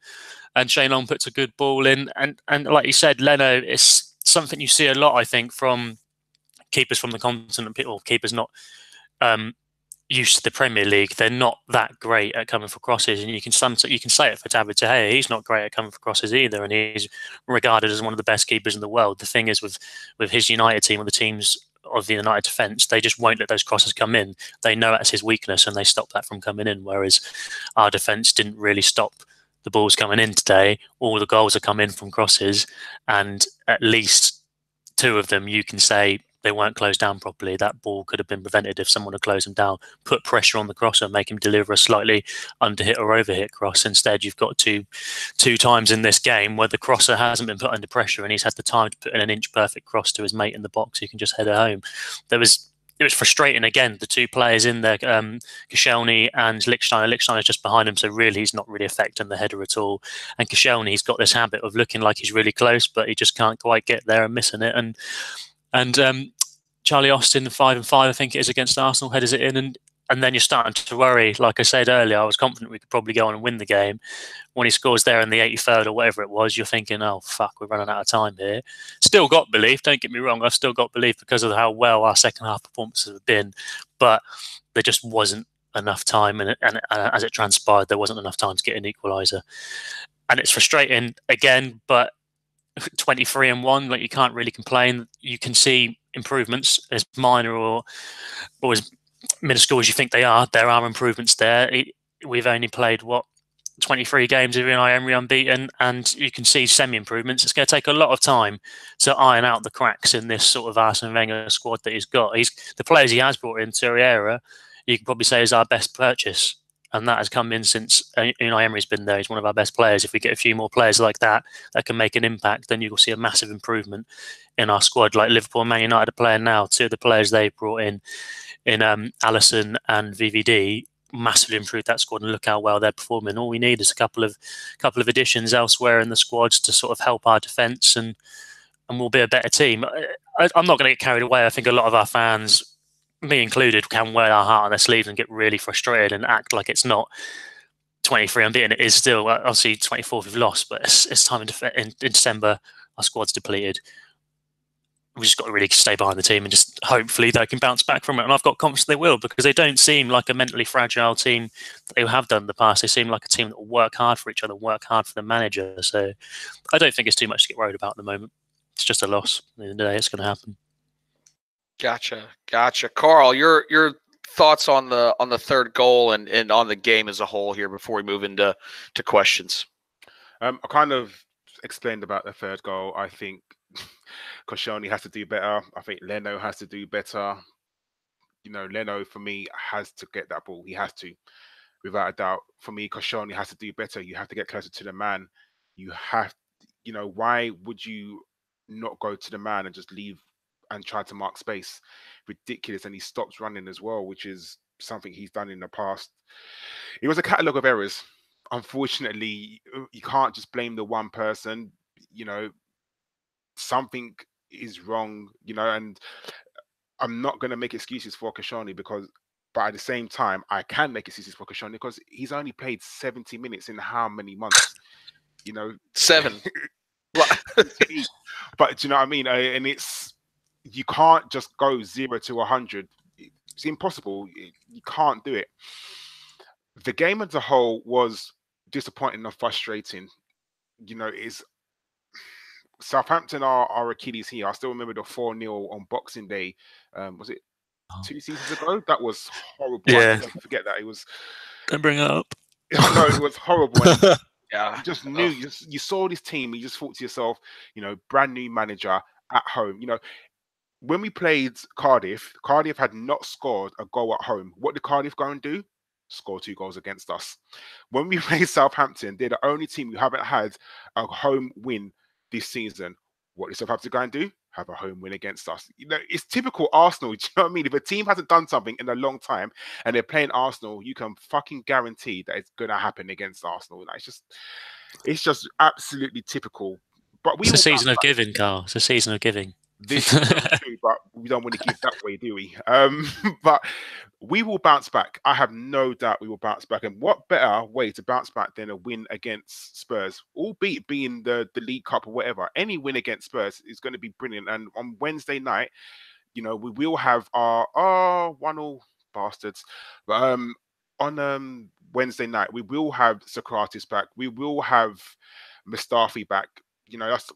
and Shane Long puts a good ball in. And like you said, Leno, it's something you see a lot, I think, from keepers from the continent, or keepers not used to the Premier League. They're not that great at coming for crosses, and you can say it for David De Gea. He's not great at coming for crosses either, and he's regarded as one of the best keepers in the world. The thing is with his United team, or the teams of the United defence, they just won't let those crosses come in. They know that's his weakness, and they stop that from coming in. Whereas our defence didn't really stop the balls coming in today. All the goals are coming in from crosses, and at least 2 of them you can say they weren't closed down properly. That ball could have been prevented if someone had closed him down, put pressure on the crosser, make him deliver a slightly underhit or overhit cross. Instead, you've got two times in this game where the crosser hasn't been put under pressure, and he's had the time to put in an inch perfect cross to his mate in the box who can just head it home. It was frustrating. Again, the 2 players in there, Koscielny and Lichtsteiner. Lichtsteiner's just behind him, so really he's not really affecting the header at all. And Koscielny, he's got this habit of looking like he's really close, but he just can't quite get there and missing it. And Charlie Austin, the 5-5, I think it is, against Arsenal, headers it in, and then you're starting to worry. Like I said earlier, I was confident we could probably go on and win the game. When he scores there in the 83rd or whatever it was, you're thinking, oh, fuck, we're running out of time here. Still got belief, don't get me wrong. I've still got belief because of how well our second half performances have been. But there just wasn't enough time. And as it transpired, there wasn't enough time to get an equaliser. And it's frustrating again, but 23-1, like, you can't really complain. You can see improvements, as minor or as minuscule as you think they are. There are improvements there. We've only played 23 games of Unai Emery unbeaten, and you can see semi-improvements. It's going to take a lot of time to iron out the cracks in this sort of Arsene Wenger squad that he's got. The players he has brought in, Torreira, you can probably say is our best purchase, and that has come in since Unai Emery's been there. He's one of our best players. If we get a few more players like that can make an impact, then you'll see a massive improvement in our squad. Like Liverpool and Man United are playing now. 2 of the players they brought in Alisson and VVD, massively improved that squad, and look how well they're performing. All we need is a couple of additions elsewhere in the squads to sort of help our defence, and we'll be a better team. I'm not going to get carried away. I think a lot of our fans, me included, can wear our heart on their sleeves and get really frustrated and act like it's not 23 unbeaten. It is still, obviously 24th we've lost, but it's time in December. Our squad's depleted. We just got to really stay behind the team and just hopefully they can bounce back from it. And I've got confidence they will, because they don't seem like a mentally fragile team that they have done in the past. They seem like a team that will work hard for each other, work hard for the manager. So I don't think it's too much to get worried about at the moment. It's just a loss. At the end of the day, it's going to happen. Gotcha. Karl, your thoughts on the 3rd goal and on the game as a whole here before we move into questions. I kind of explained about the 3rd goal. I think Koscielny has to do better. I think Leno has to do better. Leno, for me, has to get that ball. He has to, without a doubt. For me, Koscielny has to do better. You have to get closer to the man. You have, why would you not go to the man and just leave and try to mark space? Ridiculous. And he stops running as well, which is something he's done in the past. It was a catalogue of errors. Unfortunately, you can't just blame the one person. Something is wrong, and I'm not going to make excuses for Koscielny, but at the same time, I can make excuses for Koscielny because he's only played 70 minutes in how many months? 7. But do you know what I mean? And you can't just go 0 to 100. It's impossible. You can't do it. The game as a whole was disappointing and frustrating. Southampton are Achilles here. I still remember the 4-0 on Boxing Day. Was it 2 seasons ago? That was horrible. Yeah. I never forget that. It was. Don't bring it up. No, it was horrible. Yeah. You just knew, you saw this team, you just thought to yourself, brand new manager at home. When we played Cardiff, Cardiff had not scored a goal at home. What did Cardiff go and do? Score 2 goals against us. When we played Southampton, they're the only team who haven't had a home win this season. What did Southampton go and do? Have a home win against us. It's typical Arsenal. Do you know what I mean? If a team hasn't done something in a long time and they're playing Arsenal, you can fucking guarantee that it's going to happen against Arsenal. It's just absolutely typical. But it's a season of giving, Karl. It's a season of giving. This is true, but we don't want to give that way, do we? But we will bounce back. I have no doubt we will bounce back. And what better way to bounce back than a win against Spurs, albeit being the League Cup or whatever. Any win against Spurs is going to be brilliant. And on Wednesday night, we will have our 1-1 bastards. But on Wednesday night, we will have Socrates back. We will have Mustafi back. That's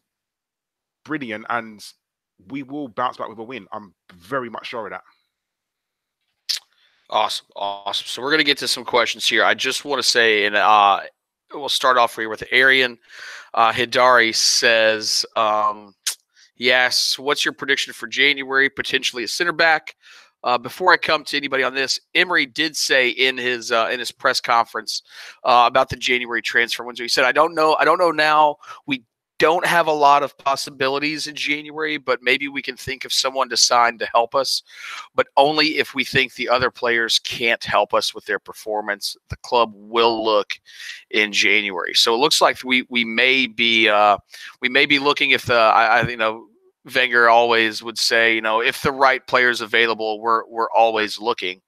brilliant. And we will bounce back with a win. I'm very much sure of that. Awesome. So we're going to get to some questions here. I just want to say, and we'll start off here with Arian. Hidari says, he asks, what's your prediction for January, potentially a center back? Before I come to anybody on this, Emery did say in his press conference about the January transfer window. He said, I don't know now. We don't have a lot of possibilities in January, but maybe we can think of someone to sign to help us, but only if we think the other players can't help us with their performance. The club will look in January. So it looks like we may be looking if Wenger always would say, if the right player is available, we're always looking.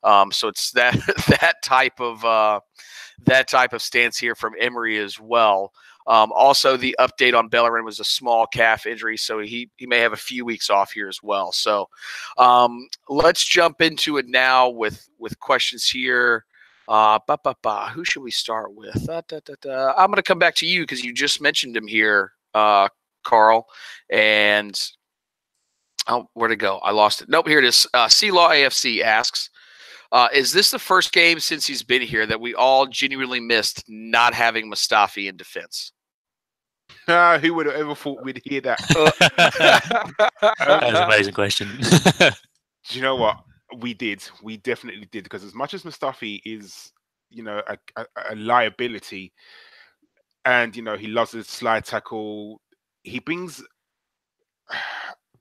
So it's that type of stance here from Emery as well. Also, the update on Bellerin was a small calf injury, so he may have a few weeks off here as well. So let's jump into it now with questions here. Who should we start with? I'm going to come back to you because you just mentioned him here, Karl. And where'd it go? I lost it. Nope, here it is. C-Law AFC asks, is this the first game since he's been here that we all genuinely missed not having Mustafi in defense? Who would have ever thought we'd hear that? That was an amazing question. Do you know what? We did. We definitely did. Because as much as Mustafi is, a liability, and, he loves his slide tackle, he brings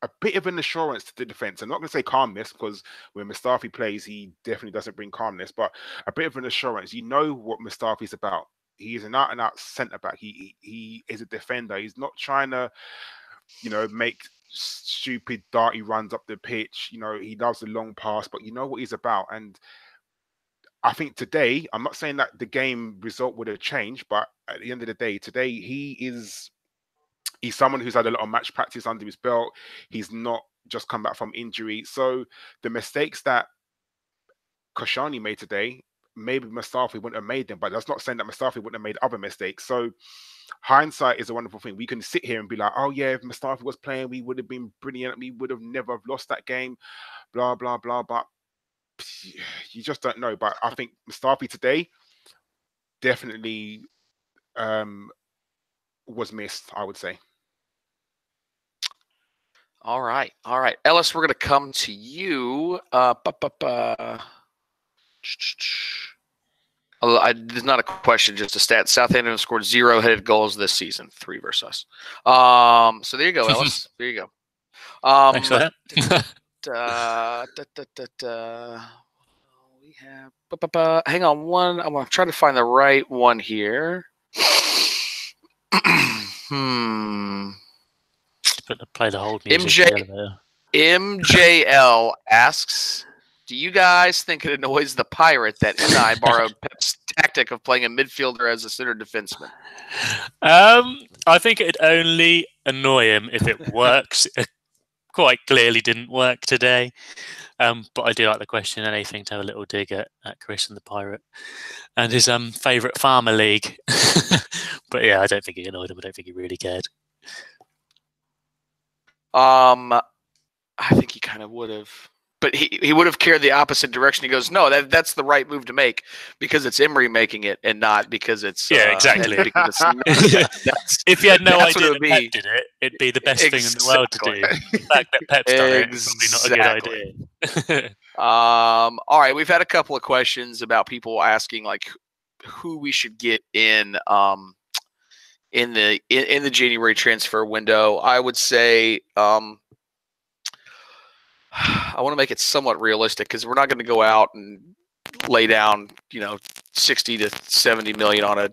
a bit of an assurance to the defense. I'm not going to say calmness, because when Mustafi plays, he definitely doesn't bring calmness, but a bit of an assurance. You know what Mustafi's about. He is an out-and-out centre-back. He is a defender. He's not trying to, make stupid, darty runs up the pitch. He loves the long pass, but you know what he's about. And I think today, I'm not saying that the game result would have changed, but at the end of the day, today, he's someone who's had a lot of match practice under his belt. He's not just come back from injury. So the mistakes that Koscielny made today, maybe Mustafi wouldn't have made them, but that's not saying that Mustafi wouldn't have made other mistakes. So hindsight is a wonderful thing. We can sit here and be like, oh yeah, if Mustafi was playing, we would have been brilliant. We would have never lost that game, blah, blah, blah. But you just don't know. But I think Mustafi today definitely was missed, I would say. All right. Ellis, we're going to come to you. There's not a question, just a stat. Southampton scored 0 headed goals this season, 3 versus us. So there you go, Ellis. There you go. Thanks for that. We have. Hang on one. I'm going to try to find the right one here. Play the whole music. MJL asks, do you guys think it annoys the Pirate that NI borrowed Pep's tactic of playing a midfielder as a center defenseman? I think it'd only annoy him if it works. It quite clearly didn't work today. But I do like the question. Anything to have a little dig at Chris and the Pirate and his favourite farmer league. But yeah, I don't think he annoyed him. I don't think he really cared. I think he kind of would have. but he would have cared the opposite direction. He goes, no, that's the right move to make because it's Emery making it and not because it's exactly. because it's if you had no that's what idea it would that Pep be. did it, it'd be the best thing in the world to do. The fact that Pep's done it is probably not a good idea. All right, we've had a couple of questions about people asking like who we should get in the January transfer window. I would say I want to make it somewhat realistic because we're not going to go out and lay down 60 to 70 million on a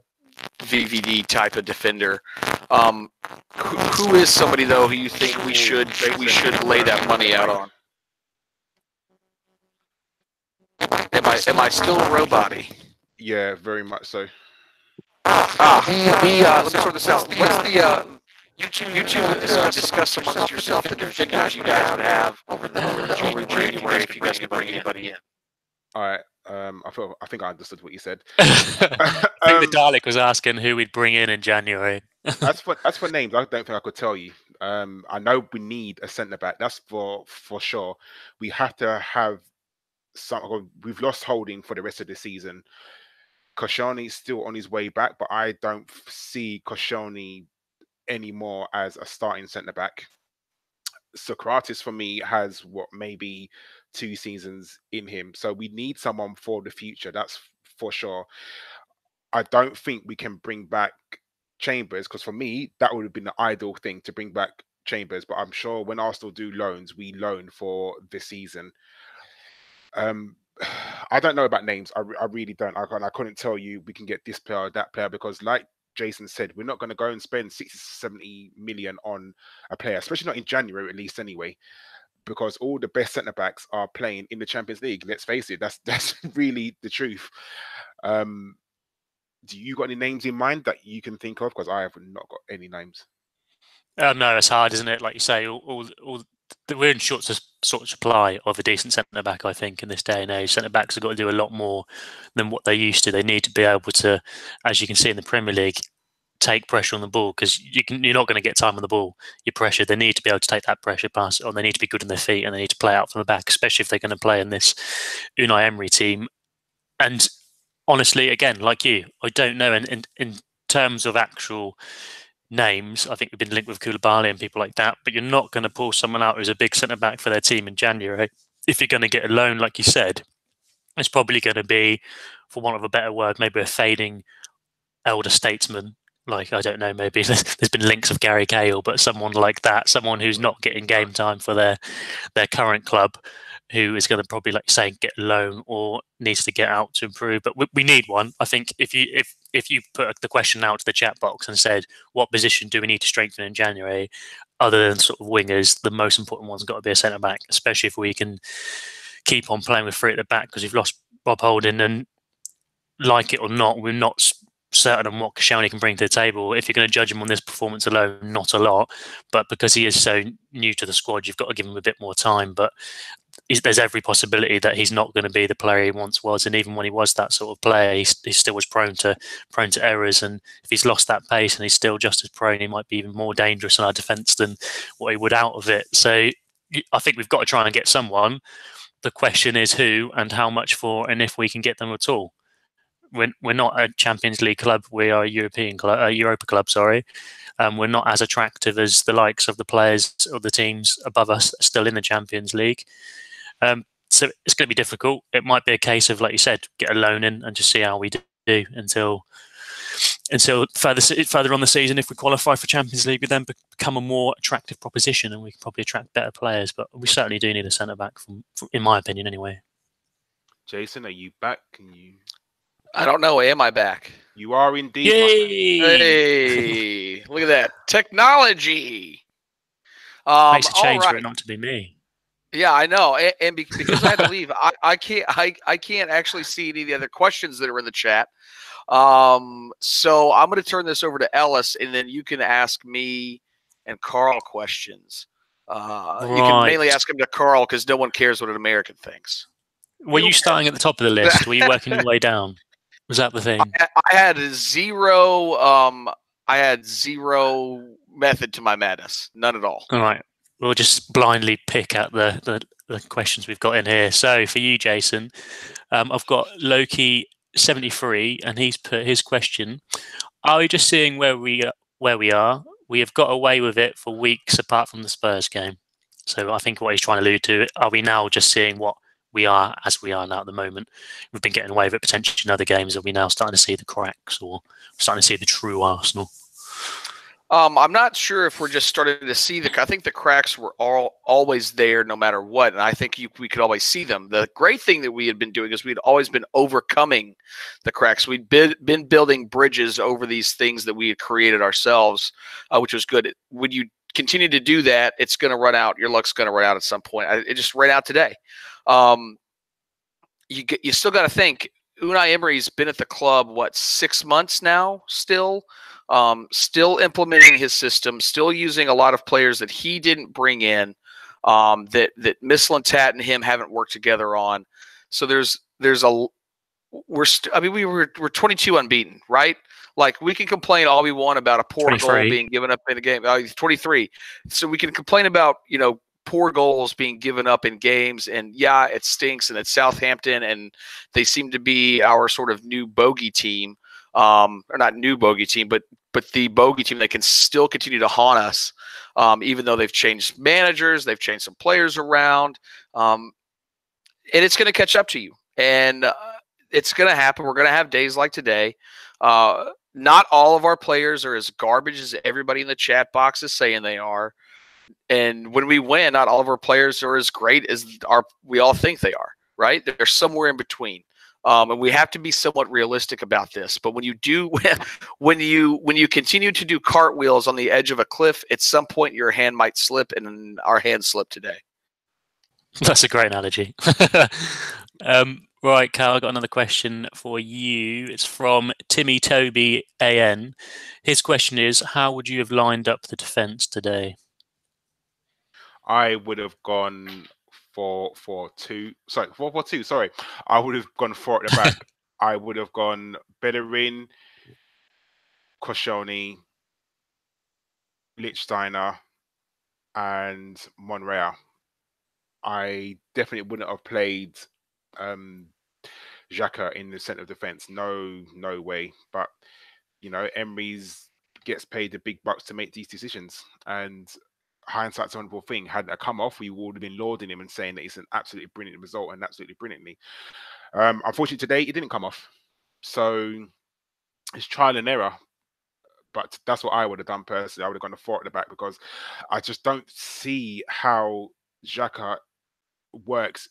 VVD type of defender. Who is somebody though who you think we should lay that money out on? Am I still a robot-y? Yeah, very much so. Let me sort this out. What's the YouTube discuss amongst yourself the defenders you guys would have over January if you guys could bring anybody in? All right. I think I understood what you said. I think the Dalek was asking who we'd bring in January. As for names, I don't think I could tell you. I know we need a centre back. That's for sure. We have to have some. We've lost Holding for the rest of the season. Koscielny's still on his way back, but I don't see Koscielny anymore as a starting centre back. Socrates for me has maybe 2 seasons in him, so we need someone for the future. That's for sure. I don't think we can bring back Chambers because for me that would have been the ideal thing to bring back Chambers. But I'm sure when Arsenal do loans, we loan for this season. I don't know about names. I really don't. I couldn't tell you we can get this player or that player because, like Jason said, we're not going to go and spend 60 to 70 million on a player, especially not in January at least anyway, because all the best centre backs are playing in the Champions League. Let's face it, that's really the truth. Do you got any names in mind that you can think of? Because I have not got any names. No, it's hard, isn't it? Like you say, we're in short supply of a decent centre back. I think in this day and age, centre backs have got to do a lot more than what they used to. They need to be able to, as you can see in the Premier League, take pressure on the ball because you're not going to get time on the ball. You're pressured. They need to be able to take that pressure, pass it on. They need to be good on their feet, and they need to play out from the back, especially if they're going to play in this Unai Emery team. And honestly, again, like you, I don't know. And in terms of actual names, I think we've been linked with Koulibaly and people like that, but you're not going to pull someone out who's a big centre back for their team in January. If you're going to get a loan, like you said, it's probably going to be, for want of a better word, maybe a fading elder statesman. Like, I don't know, maybe there's been links of Gary Cahill, but someone like that, someone who's not getting game time for their current club, who is going to probably, like you say, get a loan or needs to get out to improve. But we need one. I think if you put the question out to the chat box and said, what position do we need to strengthen in January, other than sort of wingers, the most important one's got to be a centre back, especially if we can keep on playing with 3 at the back because we've lost Rob Holding, and like it or not, we're not certain on what Koscielny can bring to the table. If you're going to judge him on this performance alone, not a lot, but because he is so new to the squad, you've got to give him a bit more time. But there's every possibility that he's not going to be the player he once was, and even when he was that sort of player, he still was prone to errors. And if he's lost that pace and he's still just as prone, he might be even more dangerous in our defence than what he would out of it. So I think we've got to try and get someone. The question is who and how much for, and if we can get them at all. We're not a Champions League club. We are a Europa club. Sorry, we're not as attractive as the likes of the players or the teams above us still in the Champions League. So it's going to be difficult. It might be a case of, like you said, get a loan in and just see how we do until further on the season. If we qualify for Champions League, we then become a more attractive proposition, and we can probably attract better players. But we certainly do need a centre back, from in my opinion, anyway. Jason, are you back? I don't know. Am I back? You are indeed. Yay! Hey, look at that technology. Makes a change for it not to be me. Yeah, I know. And because I had to leave, I can't actually see any of the other questions that are in the chat. So I'm going to turn this over to Ellis, and then you can ask me and Karl questions. Right. You can mainly ask them to Karl because no one cares what an American thinks. Were you starting at the top of the list? Were you working your way down? Was that the thing? I had zero. I had zero method to my madness. None at all. All right. we'll just blindly pick at the questions we've got in here. So for you, Jason, I've got Loki73, and he's put his question: are we just seeing where we are? We have got away with it for weeks, apart from the Spurs game. So I think what he's trying to allude to: are we now just seeing what we are as we are now at the moment? We've been getting away with it potentially in other games. Are we now starting to see the cracks, or starting to see the true Arsenal? I'm not sure if we're just starting to see I think the cracks were always there no matter what, and I think we could always see them. The great thing that we had been doing is we'd always been overcoming the cracks. We'd been building bridges over these things that we had created ourselves, which was good. When you continue to do that, it's going to run out. Your luck's going to run out at some point. It just ran out today. You still got to think, Unai Emery's been at the club, 6 months now still? Still implementing his system, still using a lot of players that he didn't bring in, that Mislintat and him haven't worked together on. So we're 22 unbeaten, right? Like, we can complain all we want about a poor 23. goal being given up in a game. 23. So we can complain about, poor goals being given up in games, and yeah, it stinks, and it's Southampton, and they seem to be our sort of new bogey team. Or not new bogey team, but the bogey team that can still continue to haunt us, even though they've changed managers, they've changed some players around, and it's going to catch up to you, and it's going to happen. We're going to have days like today. Not all of our players are as garbage as everybody in the chat box is saying they are, and when we win, not all of our players are as great as we all think they are. Right? They're somewhere in between. And we have to be somewhat realistic about this. But when you continue to do cartwheels on the edge of a cliff, at some point your hand might slip, and our hand slipped today. That's a great analogy. Right, Karl, I got another question for you. It's from Timmy Toby AN. His question is: how would you have lined up the defence today? I would have gone 4-4-2. Sorry, 4-4-2. Sorry, I would have gone 4 at the back. I would have gone Bellerin, Koscielny, Lichtsteiner, and Monreal. I definitely wouldn't have played Xhaka in the centre of defence. No way. But Emery gets paid the big bucks to make these decisions, and hindsight's a wonderful thing. Hadn't it come off, we would have been lauding him and saying that it's an absolutely brilliant result and absolutely brilliantly. Unfortunately, today it didn't come off, so it's trial and error. But that's what I would have done personally. I would have gone to 4 at the back, because I just don't see how Xhaka works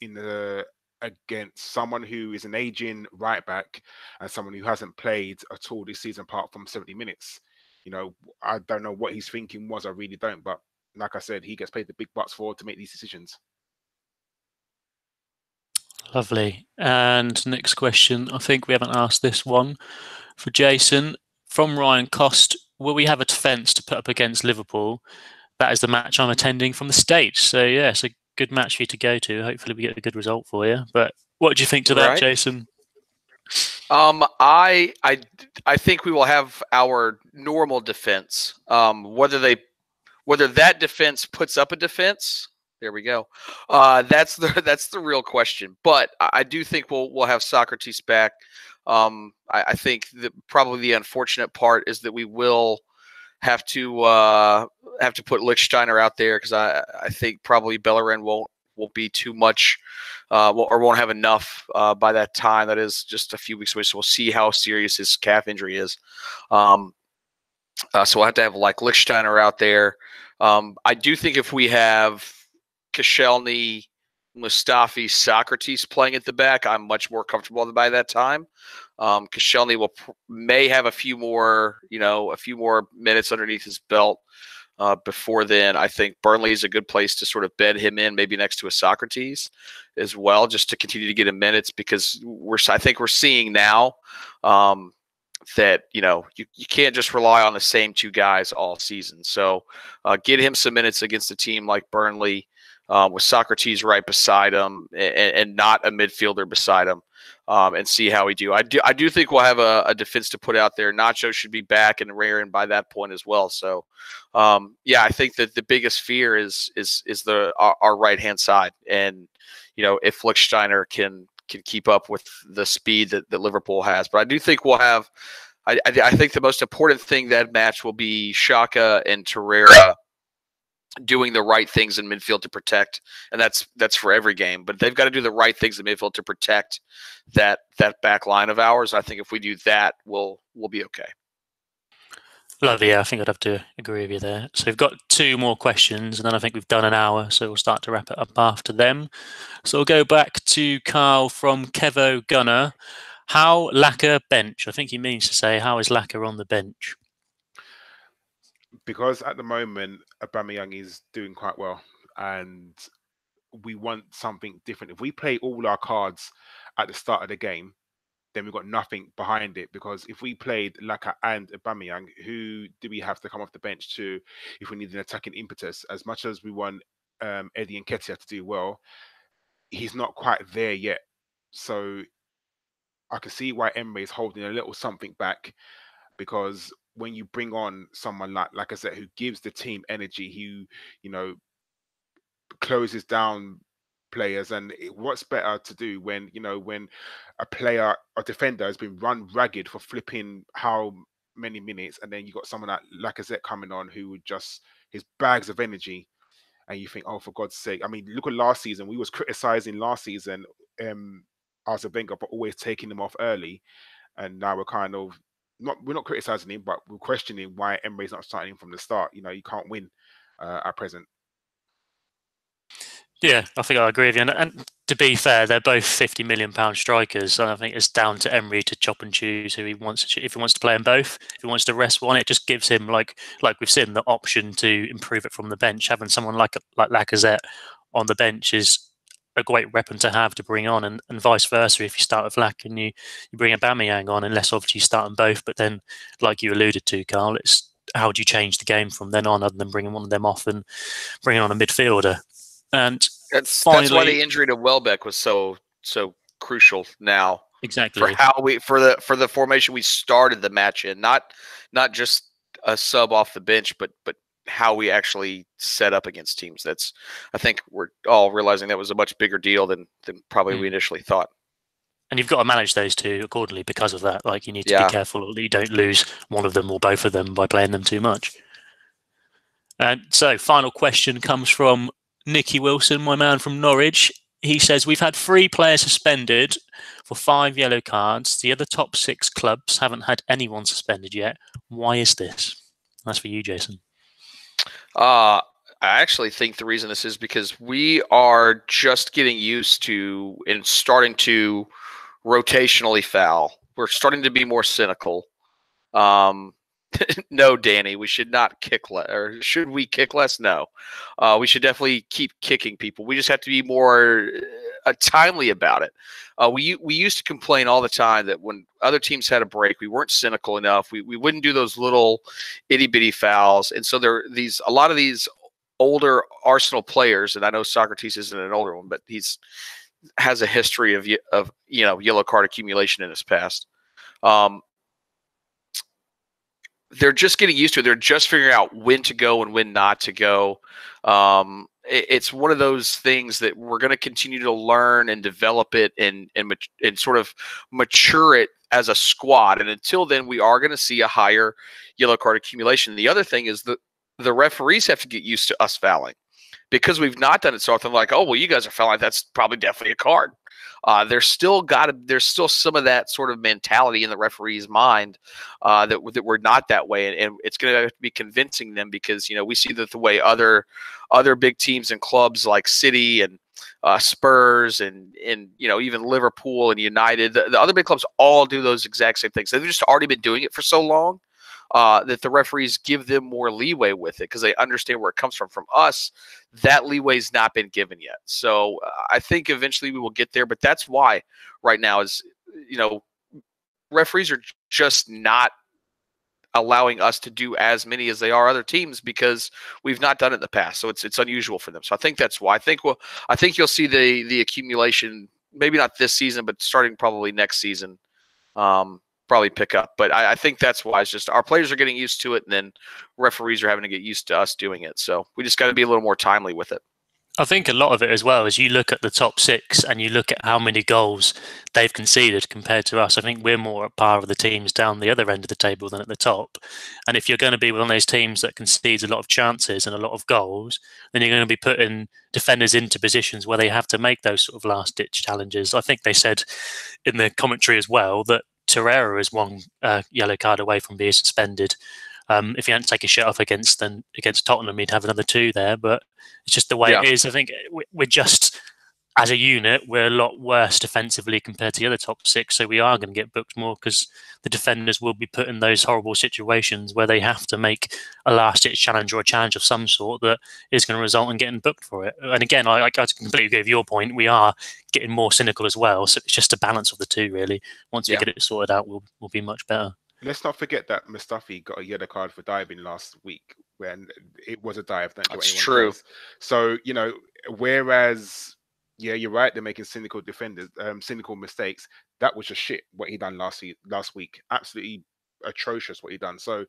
against someone who is an aging right back and someone who hasn't played at all this season apart from 70 minutes. I don't know what his thinking was. I really don't. But like I said, he gets paid the big bucks to make these decisions. Lovely. And next question, I think we haven't asked this one, for Jason, from Ryan Cost: will we have a defence to put up against Liverpool? That is the match I'm attending from the States. So yeah, it's a good match for you to go to. Hopefully we get a good result for you. But what do you think to that, Jason? I think we will have our normal defense. Whether that defense puts up a defense, there we go. That's the real question. But I do think we'll have Socrates back. I think that probably the unfortunate part is that we will have to put Lichtsteiner out there, because I think probably Bellerin won't be too much, or won't have enough by that time. That is just a few weeks away, so we'll see how serious his calf injury is. So we'll have to have Lichtsteiner out there. I do think if we have Koscielny, Mustafi, Socrates playing at the back, I'm much more comfortable by that time. Koscielny may have a few more minutes underneath his belt before then. I think Burnley is a good place to sort of bed him in, maybe next to a Socrates as well, just to continue to get him minutes, because I think we're seeing now that you can't just rely on the same two guys all season. So get him some minutes against a team like Burnley. with Socrates right beside him and not a midfielder beside him, and see how we do. I do think we'll have a defense to put out there. Nacho should be back and raring by that point as well. So, yeah, I think that the biggest fear is our right hand side, and if Lichtsteiner can keep up with the speed that Liverpool has. But I do think we'll have. I think the most important thing that match will be Xhaka and Torreira doing the right things in midfield to protect, and that's for every game. But they've got to do the right things in midfield to protect that back line of ours. I think if we do that, we'll be okay. Lovely. Yeah, I think I'd have to agree with you there. So we've got 2 more questions, and then I think we've done an hour, so we'll start to wrap it up after them. So we'll go back to Karl from Kevo Gunner. How Laka bench? I think he means to say, how is Laka on the bench? Because at the moment, Aubameyang is doing quite well, and we want something different. If we play all our cards at the start of the game, then we've got nothing behind it. Because if we played Laka and Aubameyang, who do we have to come off the bench to if we need an attacking impetus? As much as we want Eddie Nketiah to do well, he's not quite there yet. So I can see why Emery is holding a little something back, because when you bring on someone like I said, who gives the team energy, who closes down players, and what's better to do when when a defender has been run ragged for flipping how many minutes, and then you got someone like Lacazette coming on who would just his bags of energy, and you think, oh, for God's sake. I mean, look at last season. We was criticizing last season Arsene Wenger, but always taking him off early, and now we're kind of we're not criticizing him, but we're questioning why Emery's not starting him from the start. You can't win at present. Yeah, I think I agree with you. And to be fair, they're both £50 million strikers. So I think it's down to Emery to chop and choose who he wants to. If he wants to play them both, if he wants to rest one, it just gives him, like we've seen, the option to improve it from the bench. Having someone like Lacazette on the bench is a great weapon to have to bring on, and vice versa. If you start with Lac and you bring Aubameyang on, unless obviously you start them both. But then, like you alluded to, Karl, it's how do you change the game from then on, other than bringing one of them off and bringing on a midfielder. And that's finally, why the injury to Welbeck was so crucial now. Exactly. For the formation we started the match in, not just a sub off the bench, but how we actually set up against teams. I think we're all realizing that was a much bigger deal than probably we initially thought. And you've got to manage those two accordingly because of that. Like, you need to be careful that you don't lose one of them or both of them by playing them too much. And so, final question comes from Nicky Wilson, my man from Norwich. He says, we've had 3 players suspended for 5 yellow cards. The other top 6 clubs haven't had anyone suspended yet. Why is this? That's for you, Jason. I actually think the reason this is because we are just getting used to and starting to rotationally foul. We're starting to be more cynical. No, Danny, we should not kick less. Or should we kick less? No. We should definitely keep kicking people. We just have to be more timely about it. We used to complain all the time that when other teams had a break, we weren't cynical enough. We wouldn't do those little itty-bitty fouls. And so a lot of these older Arsenal players, and I know Socrates isn't an older one, but has a history of yellow card accumulation in his past. They're just getting used to it. They're just figuring out when to go and when not to go. It's one of those things that we're going to continue to learn and develop it and sort of mature it as a squad. And until then, we are going to see a higher yellow card accumulation. The other thing is that the referees have to get used to us fouling, because we've not done it so often. Like, oh, well, you guys are fouling. That's probably definitely a card. There's still some of that sort of mentality in the referee's mind that we're not that way, and it's going to have to be convincing them, because we see that the way other big teams and clubs like City and Spurs and even Liverpool and United, the other big clubs all do those exact same things. They've just already been doing it for so long that the referees give them more leeway with it, because they understand where it comes from. From us, that leeway's not been given yet. So I think eventually we will get there, but that's why right now is, referees are just not allowing us to do as many as they are other teams because we've not done it in the past. So it's unusual for them. So I think that's why. I think you'll see the accumulation, maybe not this season, but starting probably next season, probably pick up. But I think that's why. It's just our players are getting used to it, and then referees are having to get used to us doing it. So we just got to be a little more timely with it. I think a lot of it as well is you look at the top six and you look at how many goals they've conceded compared to us. I think we're more at par with the teams down the other end of the table than at the top. And if you're going to be one of those teams that concedes a lot of chances and a lot of goals, then you're going to be putting defenders into positions where they have to make those sort of last-ditch challenges. I think they said in the commentary as well that Torreira is one yellow card away from being suspended. If he hadn't taken a shot off against Tottenham, he'd have another 2 there. But it's just the way it is. I think we're just, as a unit, we're a lot worse defensively compared to the other top 6. So we are going to get booked more because the defenders will be put in those horrible situations where they have to make a last-ditch challenge or a challenge of some sort that is going to result in getting booked for it. And again, I completely agree with your point. We are getting more cynical as well. So it's just a balance of the two, really. Once we get it sorted out, we'll be much better. Let's not forget that Mustafi got a yellow card for diving last week when it was a dive. That's true. Does. So, whereas, you're right, they're making cynical mistakes. That was just shit what he done last week. Absolutely atrocious what he done. So,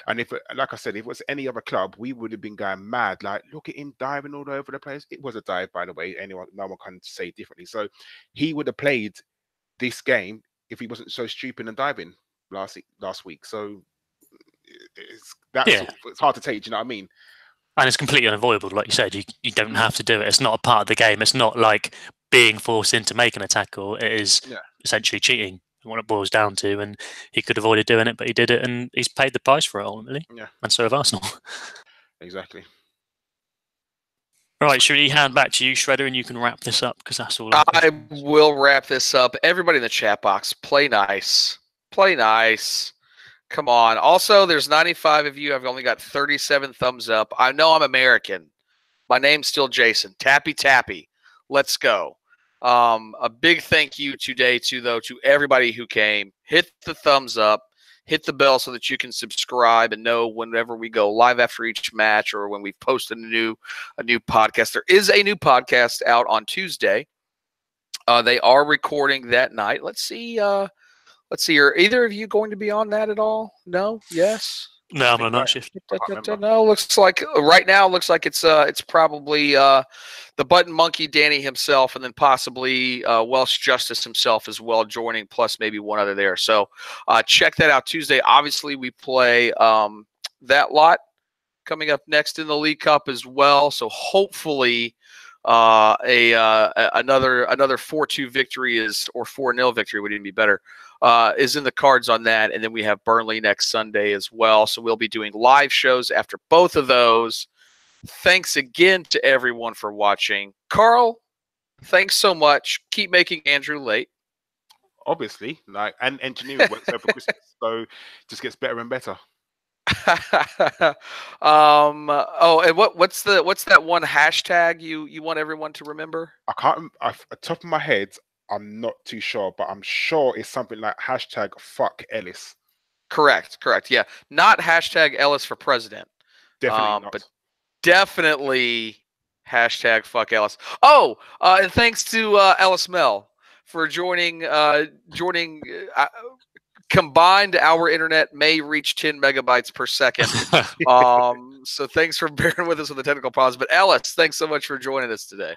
and if, like I said, if it was any other club, we would have been going mad. Like, look at him diving all over the place. It was a dive, by the way. No one can say differently. So he would have played this game if he wasn't so stupid and diving last week. So it's hard to take, do you know what I mean? And it's completely unavoidable, like you said. You don't have to do it. It's not a part of the game. It's not like being forced into making a tackle. It is essentially cheating, what it boils down to. And he could have avoided doing it, but he did it, and he's paid the price for it ultimately. And so have Arsenal. Exactly. Right, should we hand back to you, Shredder, and you can wrap this up because that's all. I will wrap this up. Everybody in the chat box, play nice. Play nice. Come on. Also, there's 95 of you. I've only got 37 thumbs up. I know I'm American. My name's still Jason. Tappy tappy. Let's go. A big thank you today, to everybody who came. Hit the thumbs up. Hit the bell so that you can subscribe and know whenever we go live after each match or when we've posted a new podcast. There is a new podcast out on Tuesday. They are recording that night. Let's see. Let's see. Are either of you going to be on that at all? No? Yes? No, I'm on night shift. No, looks like right now. Looks like it's probably the button monkey Danny himself, and then possibly Welsh Justice himself as well joining, plus maybe one other there. So check that out Tuesday. Obviously, we play that lot coming up next in the League Cup as well. So hopefully another 4-2 victory or 4-0 victory would even be better. Is in the cards on that. And then we have Burnley next Sunday as well. So we'll be doing live shows after both of those. Thanks again to everyone for watching. Karl, thanks so much. Keep making Andrew late. Obviously, and engineering works over Christmas, so it just gets better and better. And what's that one hashtag you want everyone to remember? I can't. Off the top of my head, I'm not too sure, but I'm sure it's something like hashtag fuck Ellis. Correct. Yeah, not hashtag Ellis for president. Definitely not. But definitely hashtag fuck Ellis. Oh, and thanks to Ellis Mel for joining. Combined, our internet may reach 10 megabytes per second. So thanks for bearing with us with the technical problems. But Ellis, thanks so much for joining us today.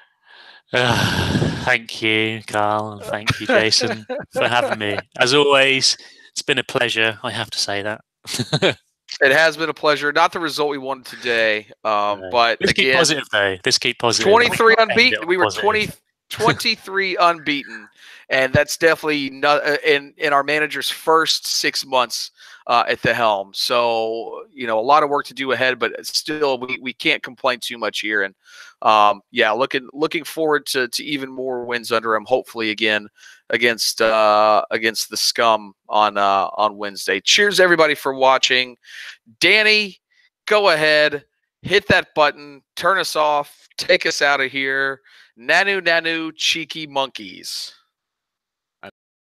Thank you, Karl, and thank you, Jason, for having me. As always, it's been a pleasure. I have to say that. It has been a pleasure. Not the result we wanted today, but let's keep positive, though. Let's keep positive. 23 unbeaten. We were 23 unbeaten, and that's definitely not in our manager's first 6 months at the helm. So a lot of work to do ahead, but still we can't complain too much here. And looking forward to even more wins under him. Hopefully again against the scum on Wednesday. Cheers everybody for watching. Danny, go ahead, hit that button, turn us off, take us out of here. Nanu, cheeky monkeys.